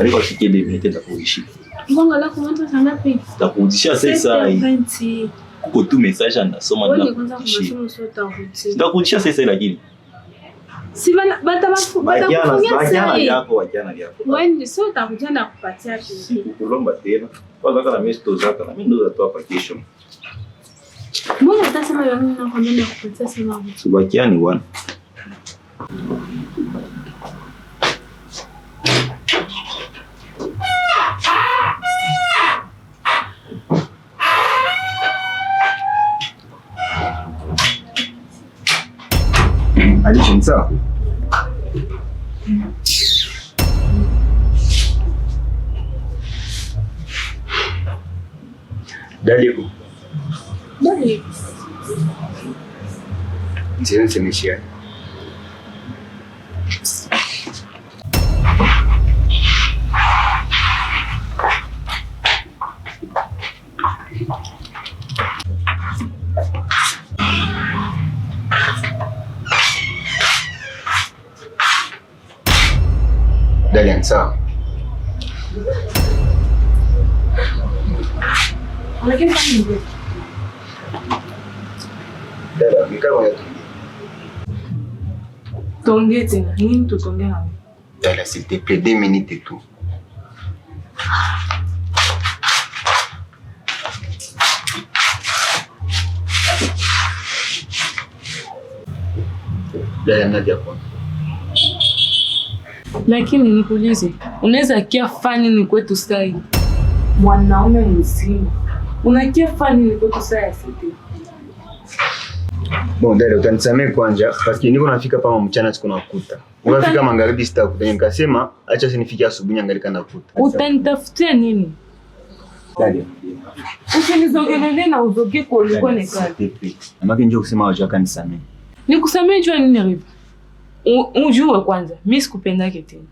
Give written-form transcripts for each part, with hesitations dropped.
Alikuwa sikia demi nitenda kuishi. Mwanga la kumanta sangapi? Takurudishia sasa hii. Kuko tu message ndasoma na kuishi. Ndakurudishia sasa lakini. Si bajana yako. Wewe sio utakuja na kupatia pili. Kulomba tena. Kwanza kana mimi sitozaka na mimi ndo natoa hapa kesho. Mbona utasema wewe na kwambia kupatia sema. Subakiani bwana. Alisha sawa? Dali. Ndio semeshia. Dali sawa. Lakini kama ndio. Dada, mikao ya Tongea tena. Nini tutongea hapo? Dada, s'il te plaît, 2 minutes et tout. Dada, nadia kwa. Lakini nikuulize, unaweza kia fani ni kwetu sai? Mwanaume mzima. Unakia fani ni kwetu sai asante. Bon, dada, utanisamee kwanza parce que niko nafika pa mchana siku nakuta. Unafika magharibi sitakuta. Nikasema acha sinifikie asubuhi angalika nakuta. Utanitafutia nini? Dada. Usinizogelele na uzoge kuliko nekali. Amake njoo kusema waje kanisamee. Nikusamee jua nini riva? Ujue kwanza, mimi sikupendake tena.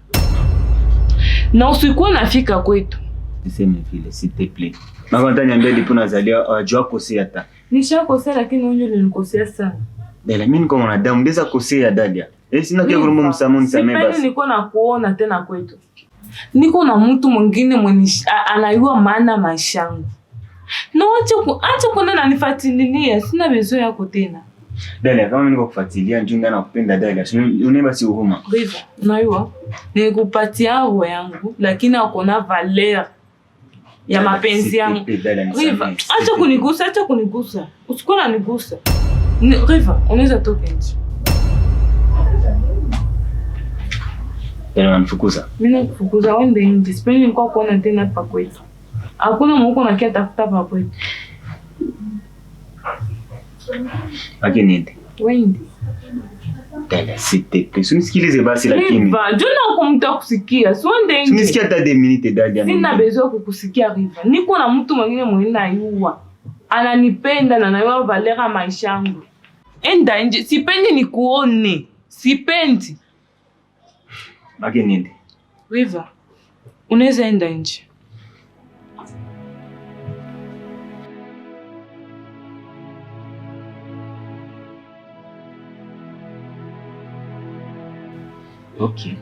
Na usikuwa nafika kwetu. Niseme vile, s'il te plaît. Mama niambia ndipo nazalia ajua kosea hata. Nishakosea lakini unyo nilikosea sana. Dada, mimi niko mwanadamu, ndeza kosea Dalia. Sina kia kurumba msamoni samee basi. Sipendi niko na kuona tena kwetu. Niko na mtu mwingine mwenye anayua maana maisha yangu. Na acha kwenda nanifuatilia, sina bezo yako tena. Dalia, kama mimi niko kufuatilia njunga na kupenda Dalia, uneba si uhuma. Riva, unayua nikupatia roho yangu lakini hakuna valeur ya mapenzi yangu. Riva, acha kunigusa. Usikuwa unanigusa. Riva, unaweza toka nje. Unanifukuza. Mimi nakufukuza wende nje. Sipendi nilikuwa kuona tena hapa kwetu. Hakuna mko na kia tafuta hapa kwetu. Akinende. Wende. Dada, s'il te plaît. Unisikilize basi lakini. Riva, jona kumta kusikia. Si wende nje. Unisikia hata 2 minutes Dalia. Sina bezo kukusikia Riva. Niko na mtu mwingine mwenye nayua. Ananipenda na nayua valera maisha yangu. Enda nje. Sipendi nikuone. Sipendi. Akinende. Riva, unaweza enda nje. Okay.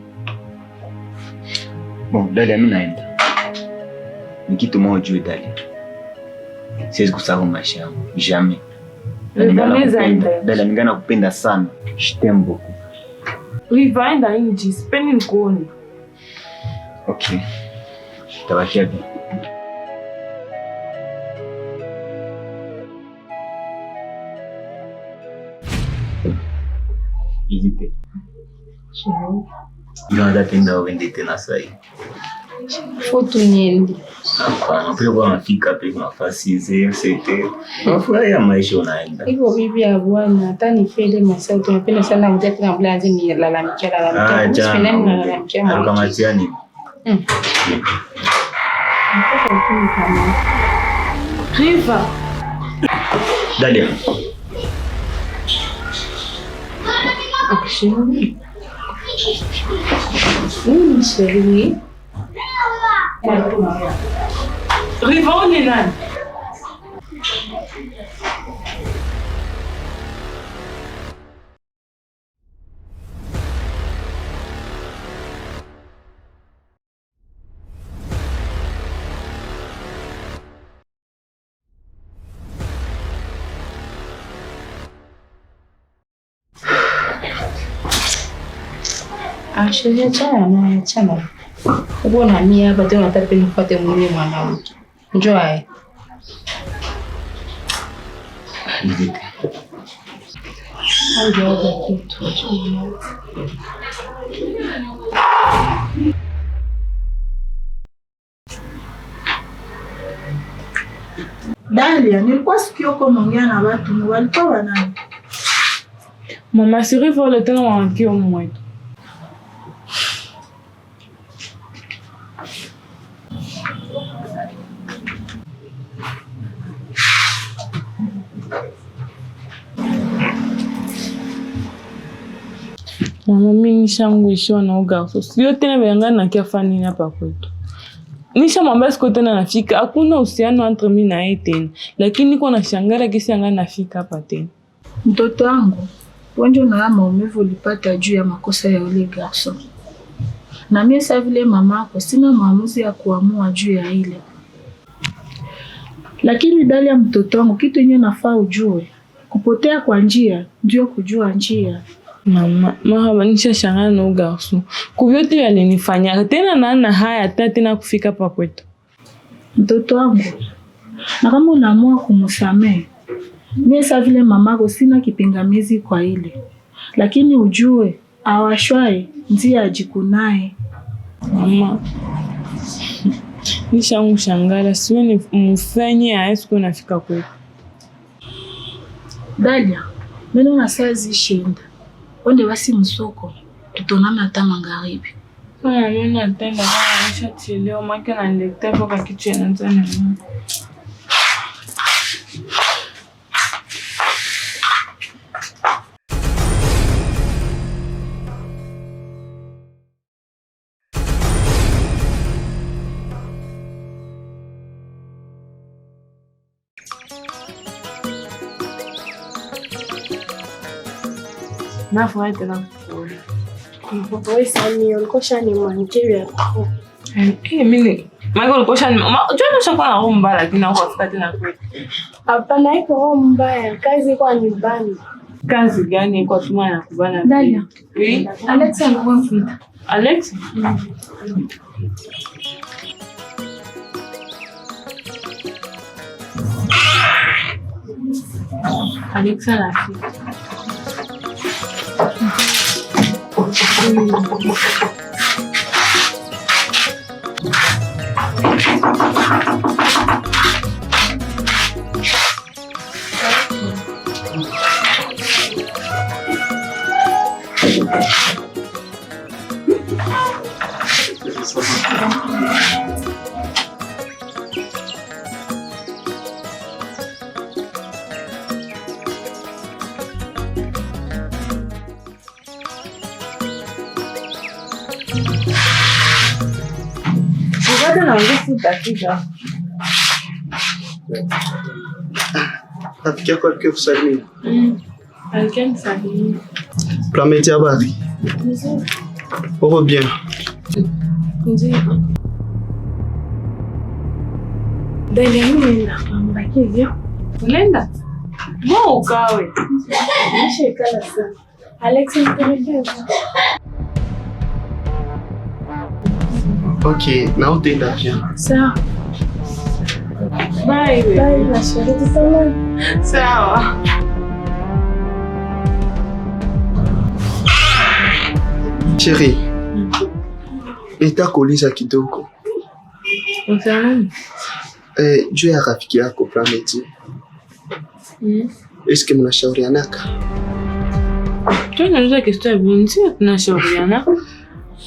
Bon, Dalia, mimi naenda. Ni kitu moja ujue Dalia. Siwezi kusahau maisha yangu. Jamais. Dalia, ningana kupenda sana. Je t'aime beaucoup. Riva, enda nje. Sipendi nikuone. Okay. Tabakia bien. Hésitez. Ndio tenda wende tena sai. Foto niende. Hapana, pia wanafika pia nafasi zote. Unafurahia maisha unaenda. Hivyo bibi ya bwana hata nifele masaa tunapenda sana mzee tena mlanzi ni lalamika. Sipenda nalalamika. Kama tiani. Riva. Dalia. Actually. Chérie. Riva, on est là. Sheria chana. Ubona mimi hapa tena nataka nipate mwenye mwanamke. Njoo haya. Dalia, nilikuwa sikio kwa naongea na watu walikuwa wanani? Mama Siri vole tena wankio mwetu. Mama mimi nishanguishiwa na ugafu. Sio tena bayangana na kiafa nini hapa kwetu. Nishamwambia siku tena nafika. Hakuna uhusiano entre mimi na yeye tena. Lakini niko nashangaa kisi anga nafika hapa tena. Mtoto wangu, wenjo na maumivu ulipata juu ya makosa ya ule garso. Na mimi sasa vile mamako sina maamuzi ya kuamua juu ya ile. Lakini Dalia mtoto wangu, kitu yenyewe nafaa ujue. Kupotea kwa njia ndio kujua njia. Mama nishashangaa na ugafu. Kuvyote alinifanya tena na haya tena kufika hapa kwetu. Mtoto wangu, na kama unaamua kumsamehe, mimi sasa vile mamako sina kipingamizi kwa ile. Lakini ujue awashwae ndiye ajikunae. Mama nishamshangala siwe mfanye aisiku nafika kwetu. Dalia, mimi na saa zishinda. Onde basi msoko tutonana hata magharibi. Mimi natenda kama nishachelewa maki na niletea kwa kitu cha nzani. Nafurahi tena kukuona. Wewe sani ulikosha ni mwanamke hapo. Mimi Michael ulikosha ni jana shaka na roho mbaya lakini haukufuata tena kwetu. Hapana, iko roho mbaya. Kazi kwa nyumbani. Kazi gani kwa tuma na kubana? Dalia. Oui. Alex anakuita. Alex? Alex anafika. Na nguvu dakika. Rafiki yako alikuwa kusalimia? Alikuwa kusalimia. Plameti habari? Nzuri. Uko bien? Nzuri. Dalia nenda mbaki hivyo. Unaenda? Mbona ukawe? Nishikala sana. Alex anipeleka. Ok, na utaenda bien. Sawa. Bye. Bye, nashukuru sana. Sawa. Chérie, nitakuuliza kidogo. Unasema? Juu ya rafiki yako Plameti. Eske mnashaurianaka? Tunaweza kistoa binti tunashauriana.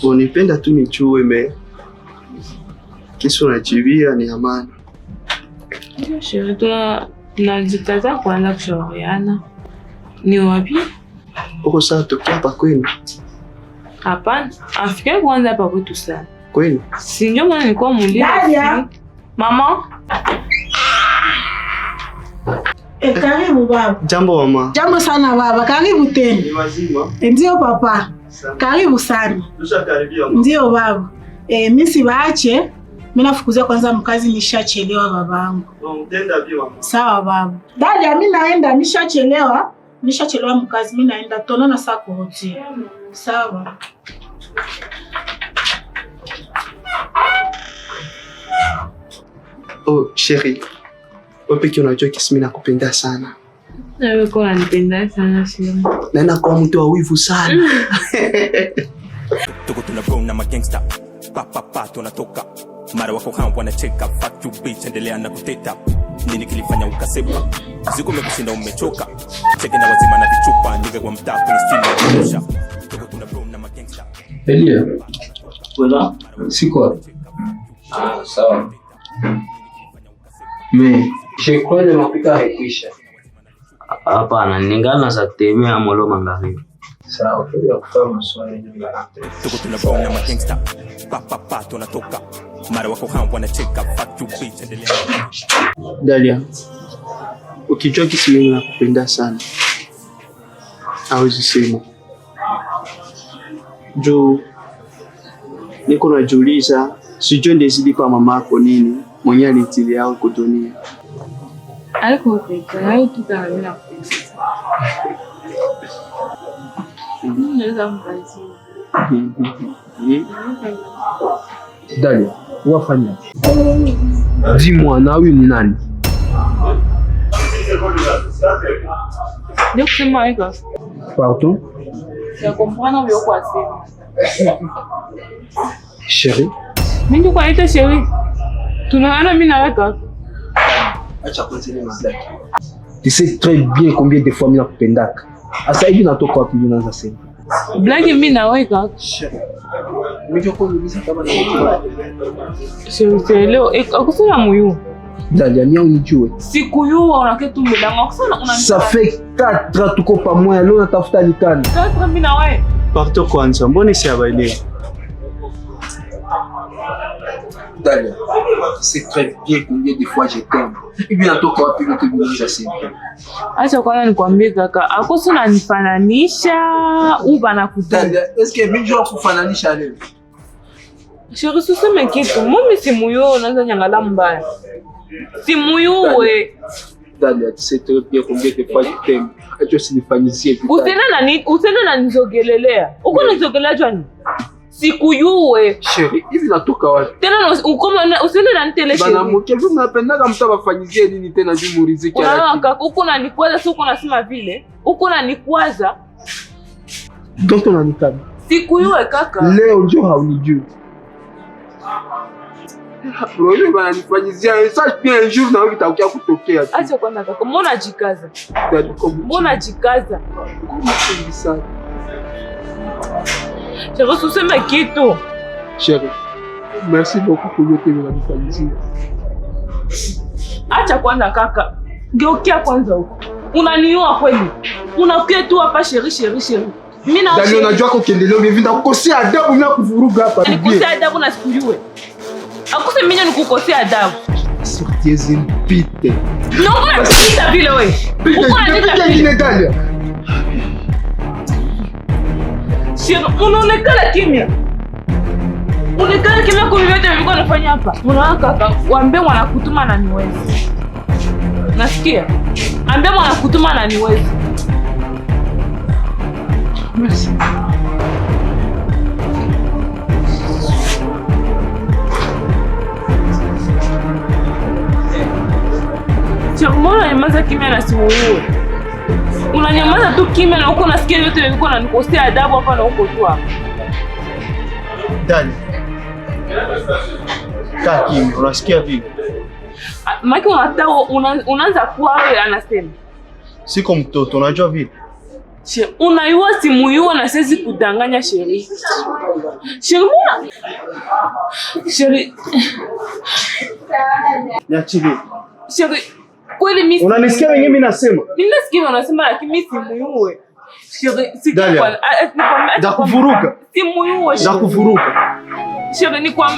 Unipenda tu nijue kisu najibia ni amani. Ndio sherehe tunajikaza kuanza kushauriana. Ni wapi? Uko saa tukia hapa kwenu? Hapana, afike kwanza hapa kwetu sana. Kwenu? Si ndio maana nilikuwa muuliza. Mama? Karibu baba. Jambo mama. Jambo sana baba, karibu tena. Ni wazima? Ndio papa. Karibu sana. Tushakaribia mama. Ndio baba. Mimi sibaache. Mimi nafukuzia kwanza mkazi, nishachelewa babangu. Mtenda bi mama. Sawa baba. Dada mimi naenda, nishachelewa mkazi, mimi naenda. Tuonana saa kurudi. Sawa. Oh, chérie. Wewe pekee unajua kisi mimi nakupenda sana. Na wewe kwa unanipenda sana Sheri. Na nakuwa mtu wa wivu sana. Tuko tunabro na magangsta. Pa tunatoka. Mara wako hao wanacheka. Fuck you bitch, endelea na kuteta. Nini kilifanya ukasepa? Ziko umekushinda umechoka. Cheke na wazima na vichupa. Nigga kwa mtaa kwenye street na kutosha. Tuko tunabro na magangsta. Elia. Voilà. Siko. Ah, sawa. Mais je crois que mapika haikuisha. Hapana, ningana za kutemea molo magharibi. Sawa, kwa kufanya maswali nyingi. Tuko tunabro na magangsta. Pa tunatoka. Mara wako hao wanacheka. Fuck you bitch, endelea. Dalia. Ukijua kisi mimi nakupenda sana. Hawezi sema. Juu niko najiuliza sijui ndezidi kwa mamako nini mwenye alitilia yao kudunia. Aliko peke, hayo tutamina kupenda. Naweza mkazi. Dalia, wafanya. Dis-moi, na huyu ni nani? Ndio kusema hika. Pardon? Ya comprendre vyo kwa sema. Chérie? Mimi kwa ita Sheri. Tunaona mimi na wewe. Acha kwanza ile madaki. Tu sais très bien combien de fois mimi nakupendaka. Asa hivi natoka wapi unaanza sema? Blagi mimi na wewe kaka. Mimi kwa kuuliza kama na Sheri leo akusema muyu. Dalia, mia unijue. Sikuyua unaketu mbelanga kusana Ça fait 4 ans tuko pamoja leo natafuta nikani. Sasa mimi na wewe. Parto kwanza, mbona si abaelewa? Dalia, tu sais très bien combien de fois je t'aime. Hivi natoka wapi ndio unaanza sema? Acha kwanza nikwambie kaka, akoso unanifananisha uba na kutana. Dalia, est-ce que mimi je kufananisha leo? Sheri suseme kitu, mimi si muyo unaanza nyangala mbaya. Si muyo we. Dalia, tu sais très bien combien de fois je t'aime. Acha usinifanyizie kitu. Usena na nizogelelea. Uko nizogelea jani? Sikuyue. Chérie, hivi natoka wapi? Tena ukoma usende na nitele Sheri. Bana mke vipi mnapendaga mtu abafanyizie nini tena juu muriziki yake? Unaona kaka, uko unanikwaza sio uko nasema vile. Uko unanikwaza. Donc unanikana. Sikuyue kaka. Leo ndio haunijui. Bro, hivi bana nifanyizia ça bien un jour na wewe itakuja kutokea. Acha kwanza kaka, mbona jikaza? Mbona jikaza? Kumbe sana. Sheri useme kitu. Chérie, merci beaucoup pour yote mnanifanyizia. Acha kwanza kaka. Geukia kwanza huko. Unaniua kweli. Unakuja tu hapa Sheri. Mimi na Dalia, unajua kwa kiendeleo mimi ndakukosea adabu mimi nakuvuruga hapa. nikukosea adabu na sikujue. Akuse mimi nikukosea adabu. Sorties impite. No, unapita vile wewe. Uko unanita vile. Dalia. Sheri, unaonekana kimya. Unaonekana kimya kwa vyote vilivyo nafanya hapa. Unaona kaka, waambie wanakutuma na niwezi. Nasikia? Ambia wanakutuma na niwezi. Merci. Mbona unanyamaza kimya na simuue? Unanyamaza tu kimya na uko unasikia yote vilivyo na nikosea adabu hapa na uko tu hapa. Dalia. Kaa kimya, unasikia vipi? Maki unaanza kuwa wewe anasema. Siko mtoto, unajua vipi? Unaiua simuyua na siwezi kudanganya Sheri. Sheri. Niachilie. Sheri, kweli mimi Unanisikia wenyewe mimi nasema? Mimi nasikia unasema lakini mimi simuyue. Sheri, Dalia. Ndakuvuruga. Simuyue. Ndakuvuruga. Sheri, ni kwa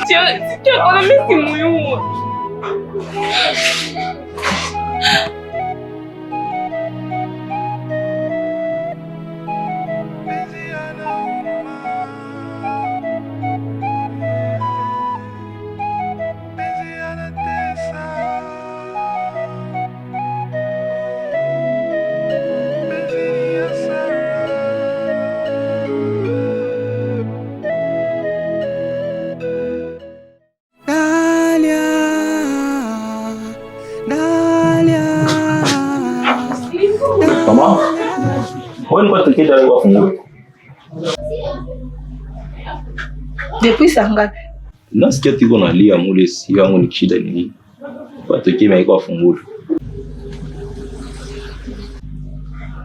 Sheri, sikia mimi simuyue. Mama, wewe ni kwa tiketi ya funguo. Depuis saa ngapi? Nasikia tiko nalia mule, si yangu ni shida nini? Kwa tiketi ya funguo.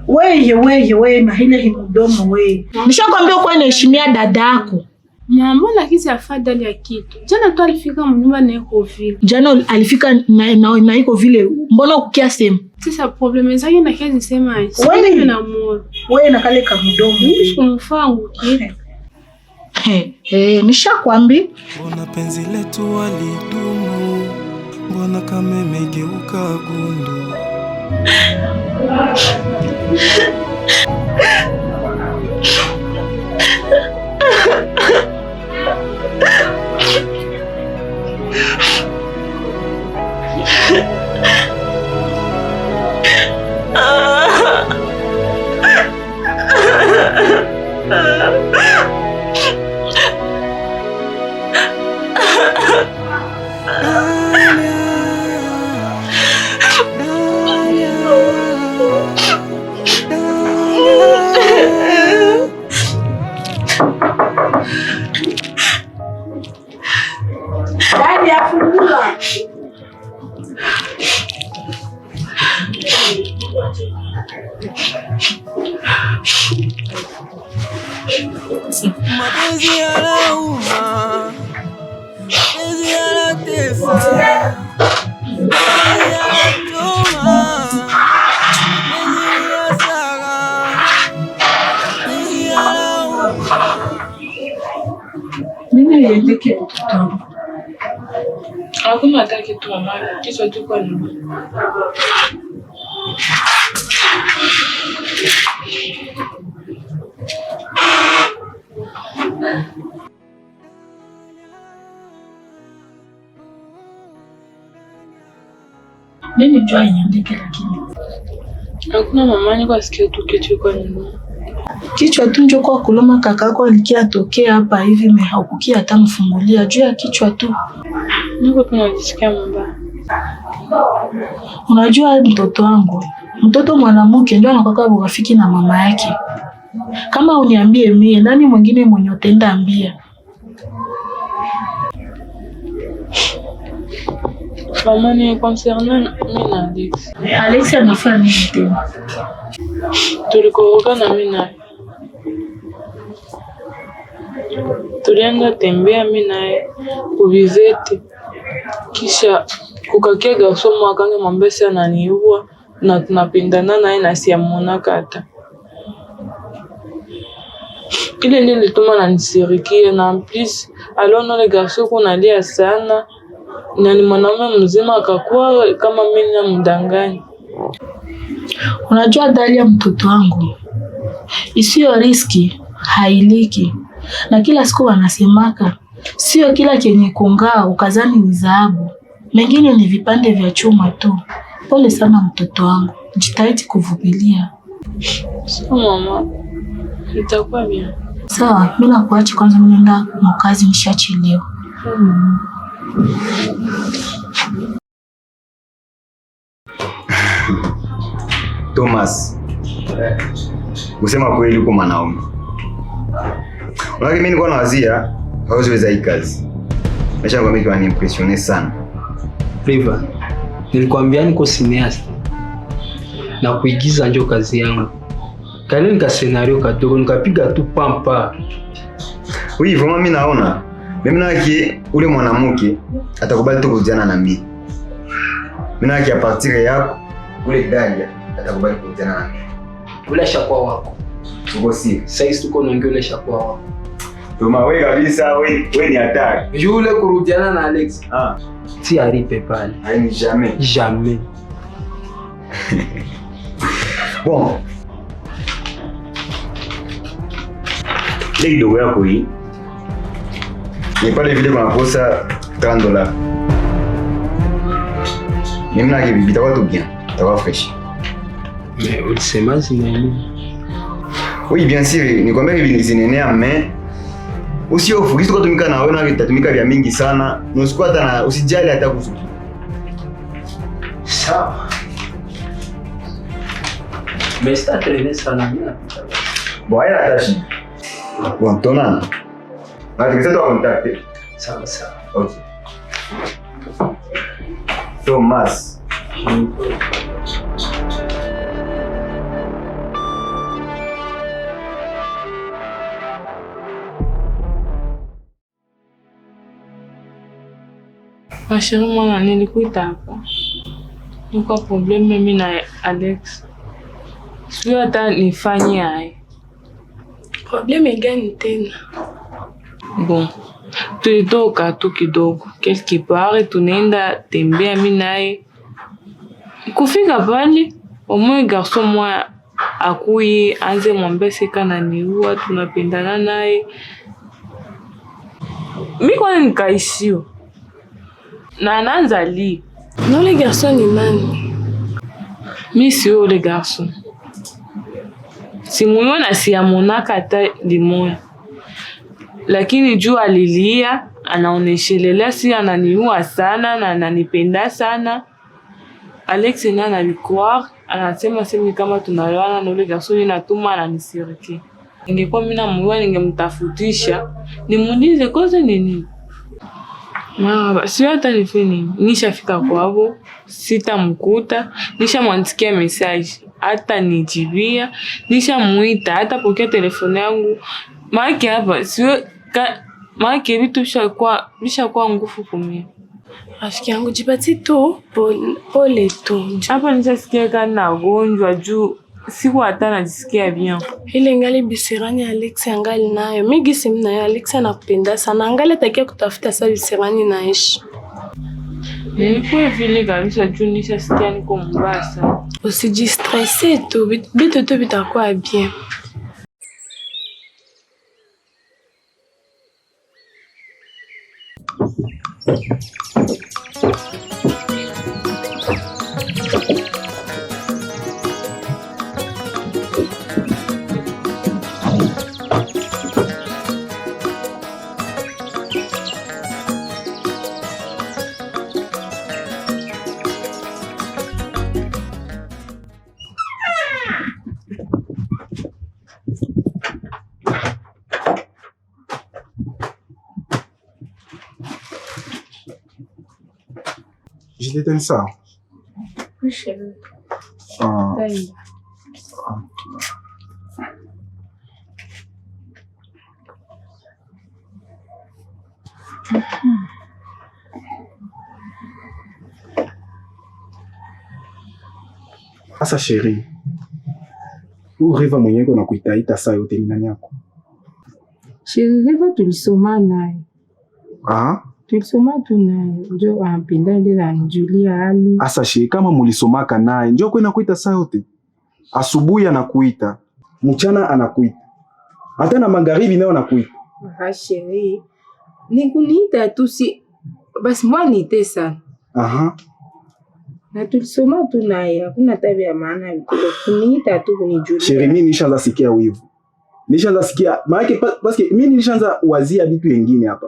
Wewe mahina himudomo wewe. Nishakwambia kwa niheshimia dada yako. Mama, mbona kisi afadhali ya kitu? Jana tu alifika mnyumba na iko vile. Jana alifika na iko vile. Mbona ukukia sema? Sasa probleme zake na kazi sema aje. Wewe na moyo. Wewe na kale ka mdomo. Kumfangu kile. Nishakwambia. Mbona penzi letu walidumu? Mbona kama imegeuka gundu? Mapenzi yanauma, mapenzi yanatesa, mapenzi yanachoma, mapenzi yanasaga, mapenzi yanauma. Mimi niendeke mtoto. Hakuna hata kitu mama, kisha tu kwa nini? Nini jua niendeke lakini. Hakuna mama, niko asikia tu kitu kwa nini? Kichwa tu njo kwa kuloma kakako alikia tokea hapa hivi haukukia hata mfungulia juu ya kichwa tu. Niko tunajisikia mbaya. Unajua mtoto wangu, mtoto mwanamke ndio anakuwa rafiki na mama yake. Kama uniambie mie, nani mwingine mwenye utenda ambia? Mama, ni concernant mimi na Alex. Alex anafanya nini tena? Tulikoroka na mimi naye. Tulienda tembea mimi naye kuvizete. Kisha kukakia gasomo akange mwambesa ananiua na tunapendana naye na siamona kata. Ile ndio lituma na nisirikie na plus aliona ile gaso kunalia sana na ni mwanaume mzima akakuwa kama mimi na mdanganya. Unajua Dalia, mtoto wangu, isiyo riski hailiki, na kila siku wanasemaka sio kila kenye kungaa ukazani ni dhahabu, mengine ni vipande vya chuma tu. Pole sana mtoto wangu, jitahidi kuvumilia. Sawa mama, itakuwa bien. Sawa, mimi nakuacha kwanza, mimi nenda mkazi, nishachelewa. Thomas, kusema kweli uko mwanaume. Unajua mimi niko nawazia hauziweza hii kazi. Mesha ngombe kwa ni impressione sana. Riva, nilikwambia niko cineast na kuigiza ndio kazi yangu. Kale nika scenario kadogo nikapiga tu pampa. Oui, vraiment mimi naona mimi naki ule mwanamke atakubali tu kujiana na mimi. Mimi naki a partir yako ule Dalia atakubali kujiana na mimi. Ule shakwa wako. Uko si. Sasa tuko naongea ule shakwa wako. Tuma wewe kabisa, wewe ni hatari. Yule kurudiana na Alex. Ah. Si aripe pale. Haini jamais. Jamais. Bon. Ile kidogo yako hii. Ni pale vile kwa kosa $30. Mimi na kibi bitakuwa tu bien. Tawa fresh. Mais ulisema zineni. Oui, bien sûr, ni kwamba hivi zinenea mais usiofu kitu kutumika na wewe na kitatumika vya mingi sana. Usikuwa hata na usijali hata kuhusu. Sawa. Mais sita traîner sana. Bon, elle a tâché. Bon, ton nom. Ah, tu sais toi contacter. Ça. Ok. Thomas. Ma chérie, mwana nilikuita hapa. Niko problem mimi na Alex. Sio hata nifanye hai. Probleme gani tena? Bon. Tulitoka tu kidogo quelque part, tunaenda tembea mimi naye. Kufika pale, omwe garçon mwa akuye anze mwambie kana niua, tunapendana naye. Mimi kwa nikaishio. Na anaanza li. Non, les garçons ni nani? Mimi sio le garçon. Simuona siamonaka hata limoya. Lakini juu alilia, anaoneshelelea si ananiua sana na ananipenda sana. Alex na anabikwa, anasema sema kama tunalewana na ule garçon inatuma ananisiriki. Ningekuwa mimi namuua ningemtafutisha, nimuulize kosa nini. Mama, sio hata nifeni. Nishafika kwao, sitamkuta, nishamwandikia message, hata nijibia, nishamuita, hata pokea telefoni yangu. Maana hapa sio maana vitu vishakuwa nguvu kumia. Rafiki yangu jipati tu pole tu. Hapa nishasikia kana gonjwa juu siku hata najisikia bien. Ile ngali bisirani Alex angali nayo. Mimi gisi mimi nayo Alex anakupenda sana. Angali atakia kutafuta sasa bisirani naishi. Nilikuwa vile kabisa juu nishasikia niko mbaya sana. Usijistresser tu, bitu tu bitakuwa bien. Je déteins ça. Oui, chérie. Asa chérie. Reva mwenyewe na kuitaita saa yote ni nani yako? Chérie, Reva tulisoma naye. Ah? Tulisoma tu naye. Ndio anapenda ile la Julia hali. Asa chérie, kama mulisomaka naye, njoo kwenda kuita saa yote. Asubuhi anakuita, mchana anakuita. Hata na magharibi nayo anakuita. Ah chérie. Nikuniita tu si basi mwa niite sana. Aha. Na tulisoma tu naye, hakuna tabia maana kuniita tu kunijulia. Chérie, mimi nishaanza sikia wivu. Nishaanza sikia, maana parce que mimi nishaanza wazia vitu vingine hapa.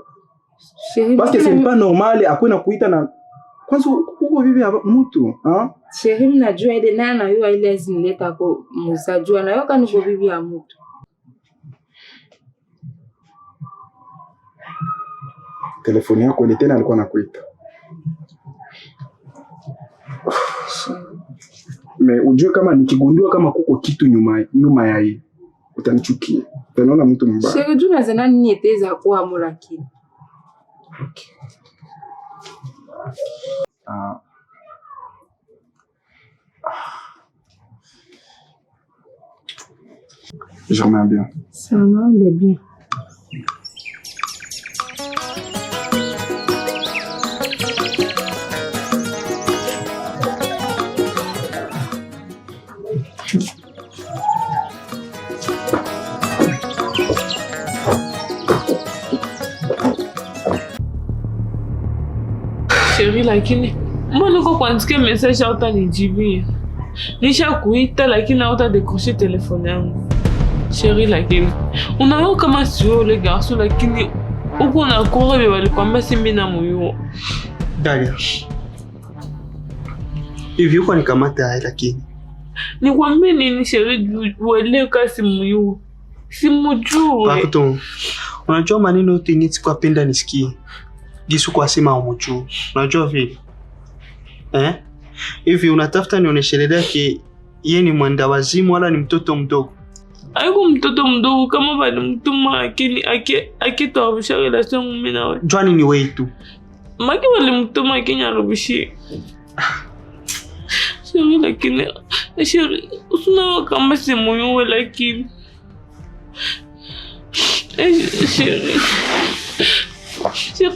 Chérie, parce que c'est pas normal akwenda kuita na kwanza uko bibi hapa mtu, ah? Chérie, mnajua ile nana yua ile azinileta kwa msajua na yoka niko bibi ya mtu. Telefoni yako ile tena alikuwa anakuita. Me ujue kama nikigundua kama kuko kitu nyuma ya hii utanichukia. Utaona mtu mbaya. Chérie, juna zana nini eteza kwa mulakini. Okay. Ah. Je remets bien. Ça va, il est bien. Chérie, lakini mbona uko kuandikia message hautanijibia? Nishakuita lakini hautadekroche telefone yangu. Chérie, lakini unaona kama sio le garçon lakini uko na kore walikwambia si mimi na moyo. Dalia. Hivi uko nikamata hai lakini Nikwambie nini sheri uelewe kasi simuyuwe. Simujue. Pardon. Unajua maneno yote niti kwa penda nisikie. Gisu kwa sema umujue. Unajua vile? Hivi unatafuta nioneshelelea ke yeye ni mwenda wazimu wala ni mtoto mdogo? Haiko mtoto mdogo kama bali mtuma akitoa relation mimi na wewe. Jwani ni wewe tu. Maki wale mtuma Kenya rubishi. Sheri lakini sheri usina kama simuyuwe lakini sheri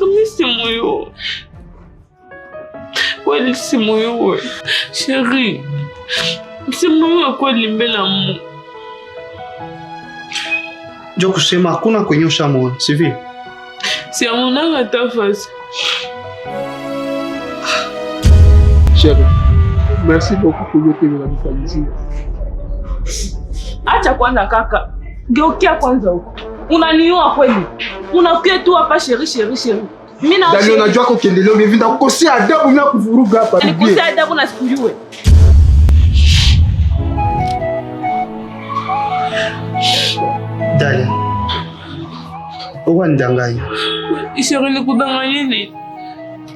mimi simuyuwe. Kweli simuyuwe. Sheri simuyuwe kweli mbele ya Mungu. Jo kusema hakuna kwenye ushamuona, si vile? Si amonanga tafasi. Sheri, merci beaucoup pour yote mnanifanyia. Acha kwanza kaka. Geukia kwanza huko. Unaniua kweli. Unakuja tu hapa sheri. Mimi na Dani unajua kwa kiendeleo mimi ndakukosea adabu na kuvuruga hapa. Nikukosea adabu na sikujue. Dani. Uwa ndanganya. Sheri nikudanganya nini?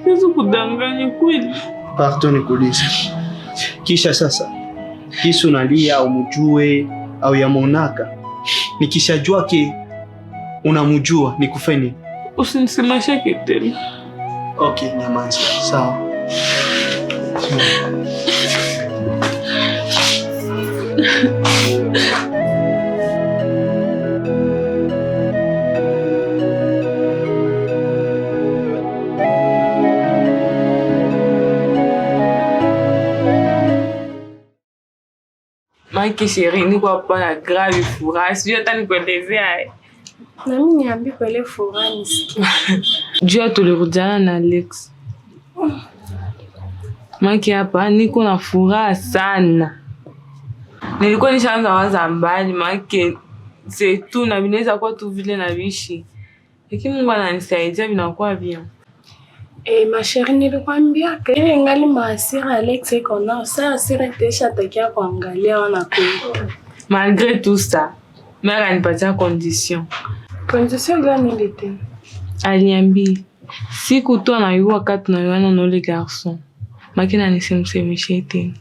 Yesu kudanganya kweli. Pardon nikuulize. Kisha sasa. Kisu nalia umujue au yamonaka. Nikishajua ke unamujua nikufanye. Usinisemeshe kitendo. Okay, nyamaza. Sawa. Maki sheri niko hapa na grave furaha. Sijui hata nikuelezea. Na mimi niambie kwa ile furaha nisikie. Jua tulirudiana na Alex. Maki hapa niko na furaha sana. Nilikuwa nishaanza waza mbali maki zetu na binaweza kuwa tu vile na bishi. Lakini Mungu ananisaidia vinakuwa bien. Ma chérie, nilikwambia ke ngali maasira Alex iko nao. Sasa asira tesha takia kuangalia wana kweli. Malgré tout ça, mère anipatia condition. Condition gani ndete? Aliambi siku tu anayua wakati tunayuana na ule garçon. Makina nisimsemeshe tena.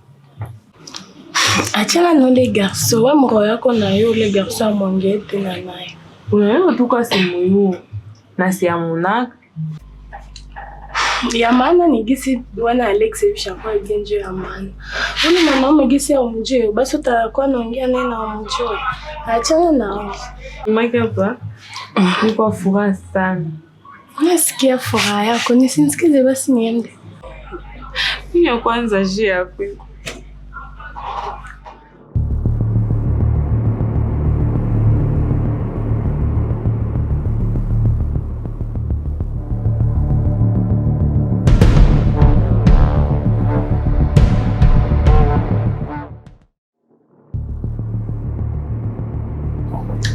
Achana na ule garçon, wa mro yako na yule garçon amongee tena naye. Unaelewa tu kwa simu na si amonaka. Ya maana ni gisi wana Alex bishakuwa genjo ya maana. Ule mwanaume gisi ya umjue, basi utakuwa naongea naye na umjue. Achana nao. Maki hapa niko furaha sana. Nasikia furaha yako, nisinisikize basi niende. Mimi ya kwanza je hapo.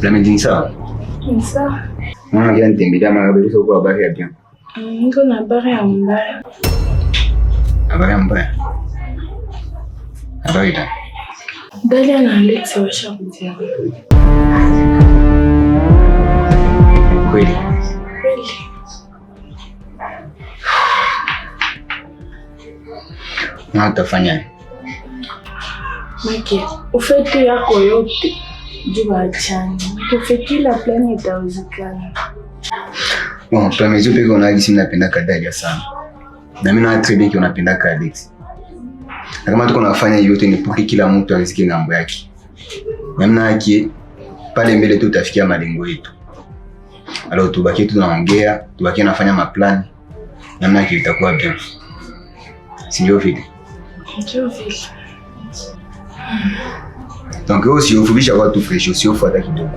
La medini sawa? Sawa. Mama kia nitembelea mama kabisa kwa habari ya bien. Niko na habari ya mbaya. Habari mbaya? Habari gani? Dalia na Alex washakuja. Kweli? Kweli. Na utafanya? Maki, ufete yako yote. Jua achani. Kufikila plani itawezekana. Bon, tuamezo peke unagisi mnapenda Dalia sana. Na mimi na très bien unapenda Alex. Na kama tuko nafanya yote ni pour kila mtu arisikie ngambo yake. Namna yake pale mbele tu utafikia malengo yetu. Alors tubaki tunaongea, tubaki nafanya maplani. Namna yake itakuwa bien. Sio vile. Ndio vile. Donc aussi ufubisha watu fresh, usifuata kidogo.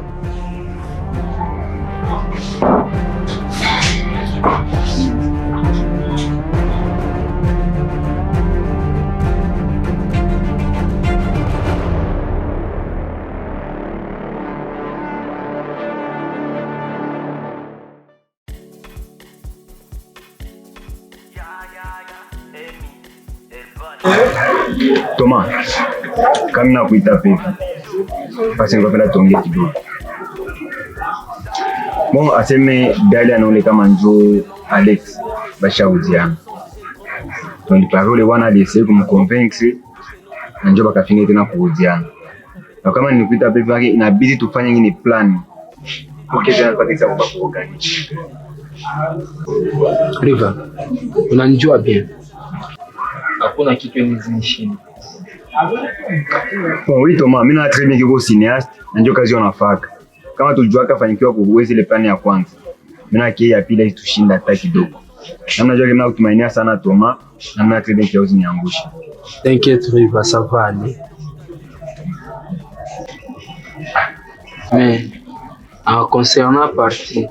Thomas, Kama nakuita pepe. Basi ngopenda tuongee kidogo. Bon, aseme Dalia anaole kama njoo Alex bashauziana. Tundi parole wana alise kumconvince na njoo bakafinga tena kuuziana. Na kama nikuita pepe yake inabidi tufanye ngine plan. Okay, tena tupate kwa kuorganize. Riva, unanijua bien. Hakuna kitu nizinishinda. Oui Thomas, mimi na très bien kiko cinéaste, na ndio kazi unafaka. Kama tulijua kafanikiwa kuweza ile plan ya kwanza. Mimi na ya pili tushinda hata kidogo. Na mnajua kama kutumainia sana Thomas, na mimi na très bien kio ziniangusha. T'inquiète Riva, ça va aller. Mais en concernant partie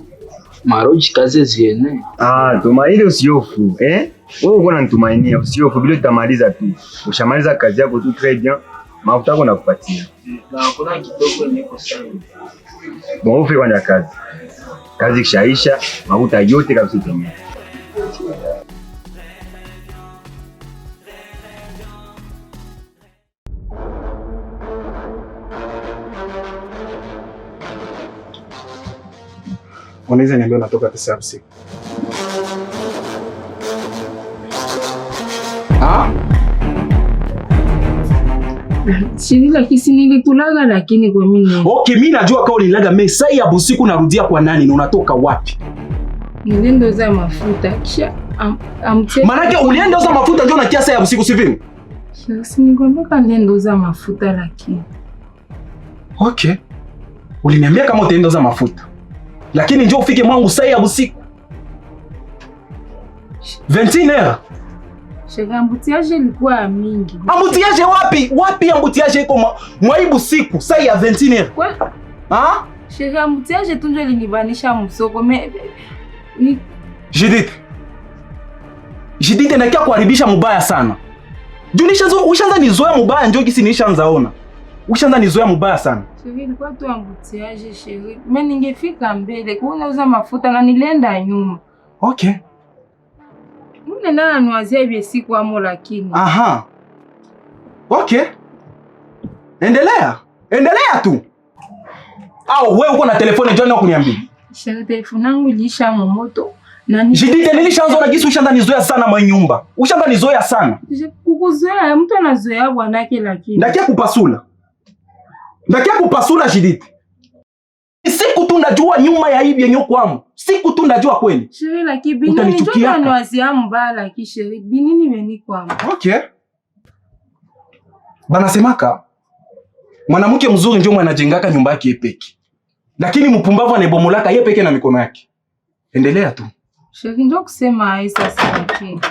Maroji kazi ziene. Thomas ile usiofu, wewe uko unanitumainia, usiofu bila utamaliza tu. Ushamaliza kazi yako tu très bien, mafuta yako nakupatia. Na kuna kidogo niko sawa. Bon, ufe kwanza kazi. Kazi kishaisha, mafuta yote kabisa tumia. Unaweza niambia unatoka pesa hapo siku? Sini kisi nilikulaga lakini kwa mimi. Okay, mimi najua kama ulilaga mesa ya busiku narudia kwa nani na unatoka wapi? Nilienda za mafuta kisha Manake ulienda za mafuta ndio na kiasi ya busiku sivyo? Sasa nikwambia nilienda za mafuta lakini. Okay. Uliniambia kama utaenda za mafuta. Lakini njoo ufike mwangu saa ya busiku. 21h. Shega ambutiaje ilikuwa mingi. Ambutiaje wapi? Wapi ambutiaje iko mwaibu siku saa ya 21h? Kwa? Shega ambutiaje tu ndio linibanisha msoko. Jidite nakia kuharibisha mubaya sana. Junisha ushaanza nizoea mubaya njoo kisi nishaanza ona. Ushaanza nizoea mubaya sana. Sheri ilikuwa tu ambutiaje sheri. Mimi ningefika mbele kuuza mafuta na nilienda nyuma. Okay. Mimi nana nuazia hivi siku amo lakini. Okay. Endelea tu. Wewe uko na telefoni njoo kuniambia. Sheri telefoni yangu ilisha moto. Jidite nilishaanza na kisu ushaanza nizoea sana mwa nyumba. Ushaanza nizoea sana. Kukuzoea mtu anazoea bwanake lakini. Ndakia kupasula Jidite. Siku tu najua nyuma ya hivi yenyewe kwangu. Siku tu najua kweli. Sheri lakini binini njoo anwazia mbaya lakini sheri binini meni kwangu. Okay. Banasemaka mwanamke mzuri njoo mwanajengaka nyumba yake peke. Lakini mpumbavu anabomolaka yeye peke na mikono yake. Endelea tu. Sheri ndio kusema hai sasa lakini.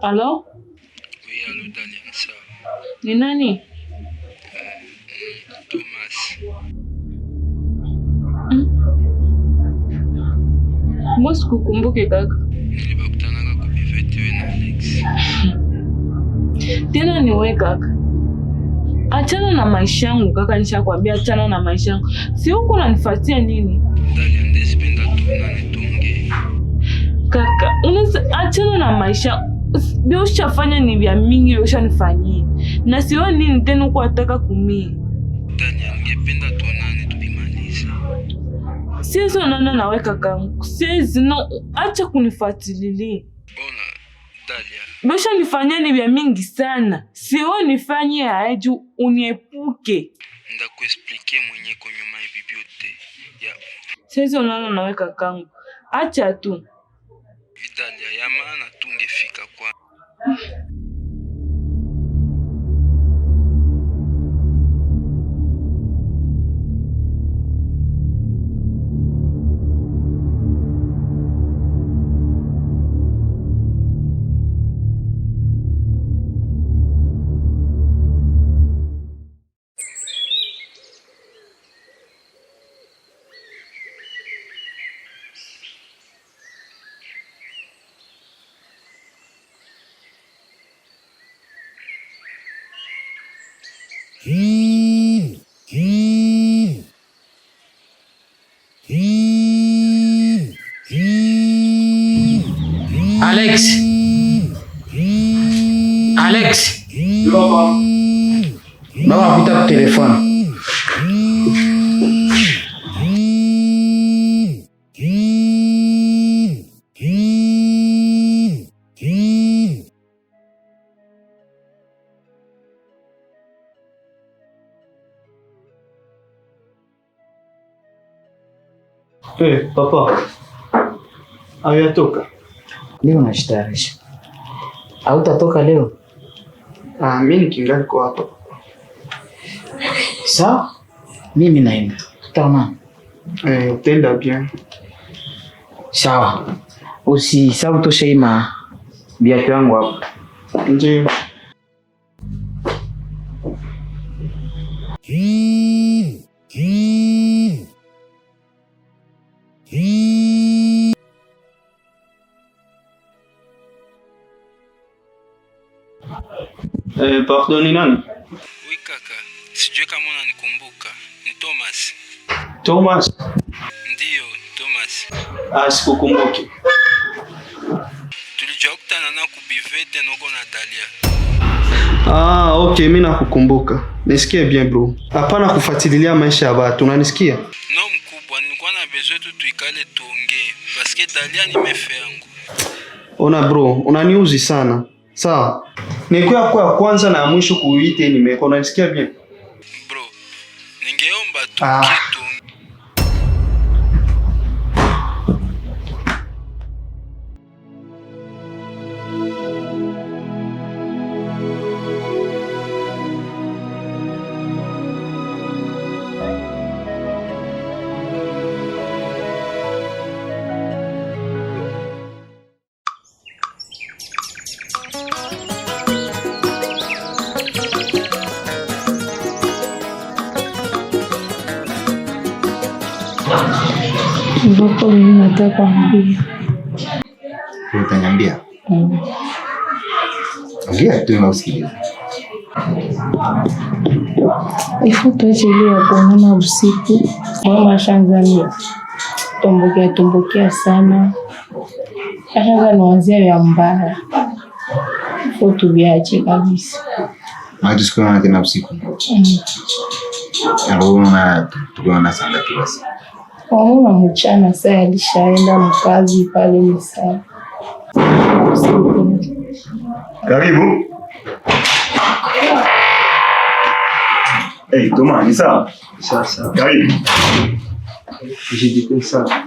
Allô? Oui, allô Daniel, ça. Ni nani? Thomas. Mbona sikukumbuke kaka? Nilibakutanaga kwa bivete na Alex. Tena ni wewe kaka. Achana na maisha yangu kaka, nishakwambia achana na maisha yangu. Si huko unanifuatia nini? Dalia ndezipenda tuonane tuongee. Kaka, achana na maisha. Bio ushafanya ni vya mingi ushanifanyia. Na sioni nini tena uko ataka kumia. Dalia, ningependa tuonane tubimalize. Siwezi onana nawe kakangu. Siwezi, no, acha kunifuatilia. Bona, Dalia. Bio ushanifanyia ni vya mingi sana. Sioni nifanyie haeju uniepuke. Ndakuexplique mwenye kwa nyuma hivi vyote. Siwezi onana nawe kakangu. Acha tu. Dalia, ya maana tungefika kwa. Alex. Alex. Baba kuita kwa telefoni. Papa. Hayatoka. Leo nashitayarisha. Hautatoka leo? Mimi nikingali kwa hapa. Sawa? Mimi naenda. Tutaona. Utenda bien. Sawa. Usisahau tosha ima viatu yangu hapa. Ndio. Pardon, ni nani? Oui kaka, sijui kama unanikumbuka. Ni Thomas. Thomas? Ndiyo, Thomas. Sikukumbuki. Tulijua kutana na kubivete noko na Dalia. Okay, mimi nakukumbuka. Nisikie bien bro. Hapana kufuatilia maisha ya watu, unanisikia? No mkubwa, nilikuwa na besoin tu tuikale tuongee parce que Dalia ni mefe yangu. Ona bro, unaniuzi sana. Sawa. Nikuya kwa kwanza na mwisho kuite nimeko, unanisikia bien? Bro, ningeomba tu kitu. Ndoko mimi nataka kuambia. Utaniambia? Ongea tu nausikiliza. Ifo tuache ile ya kuonana usiku. Mama shangalia. Tumbukia sana. Ashaanza niwazia ya mbaya. Ifo tuviache kabisa. Matu sikuwa tena usiku. Tukiona sana tu basi. Mama mchana saa alishaenda mkazi pale msaa. Karibu. Thomas, ni sawa? Sawa. Karibu. Jidiko sawa.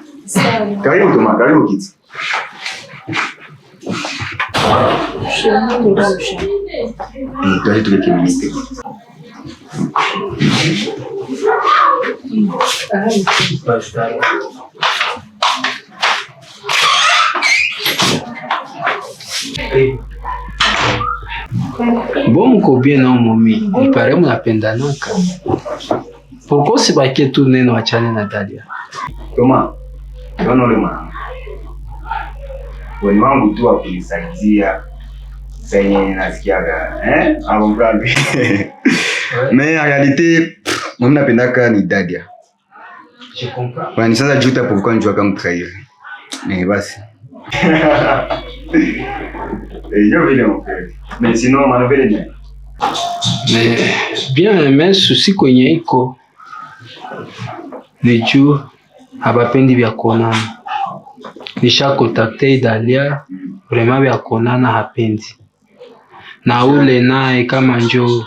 Karibu Thomas, karibu kiti. Tuache tuweke ministe. Bon mko bien na momi, ipare mnapendanaka. Pourquoi si bakie tu neno achane na Dalia? Thomas, bwana ule mwana. Wani wangu tu wa kunisaidia. Senye nasikiaga, avocat. Mais en réalité, moi napendaka ni Dalia. Je comprends. Wani sasa juta pourquoi njua kama trahir. Mais basi. Yo vile mon frère. Mais sinon manovele ni. Mais bien mais souci kwenye iko ni juu habapendi vya kuonana. Nisha contacter Dalia, vraiment vya kuonana hapendi. Na ule naye kama njo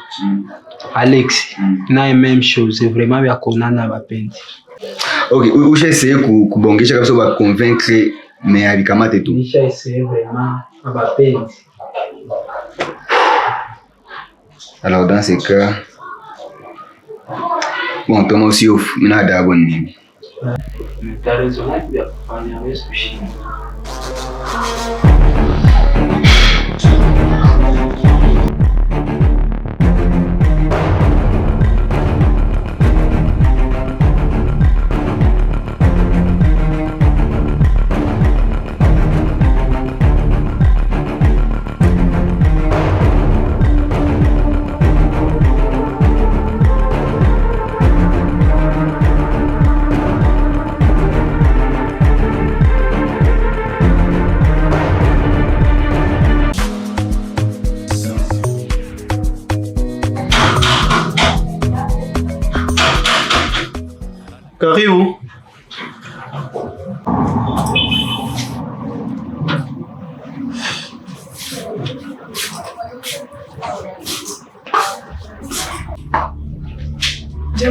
Alex naye même chose, vraiment vya kuonana habapendi. Okay, usha essayer kubongesha kabisa ba convaincre mais abikamate tu. Nisha essayer vraiment habapendi. Alors dans ce cas, bon, Thomas aussi off, mina da bonne nini. T'as raison, il y a pas de souci.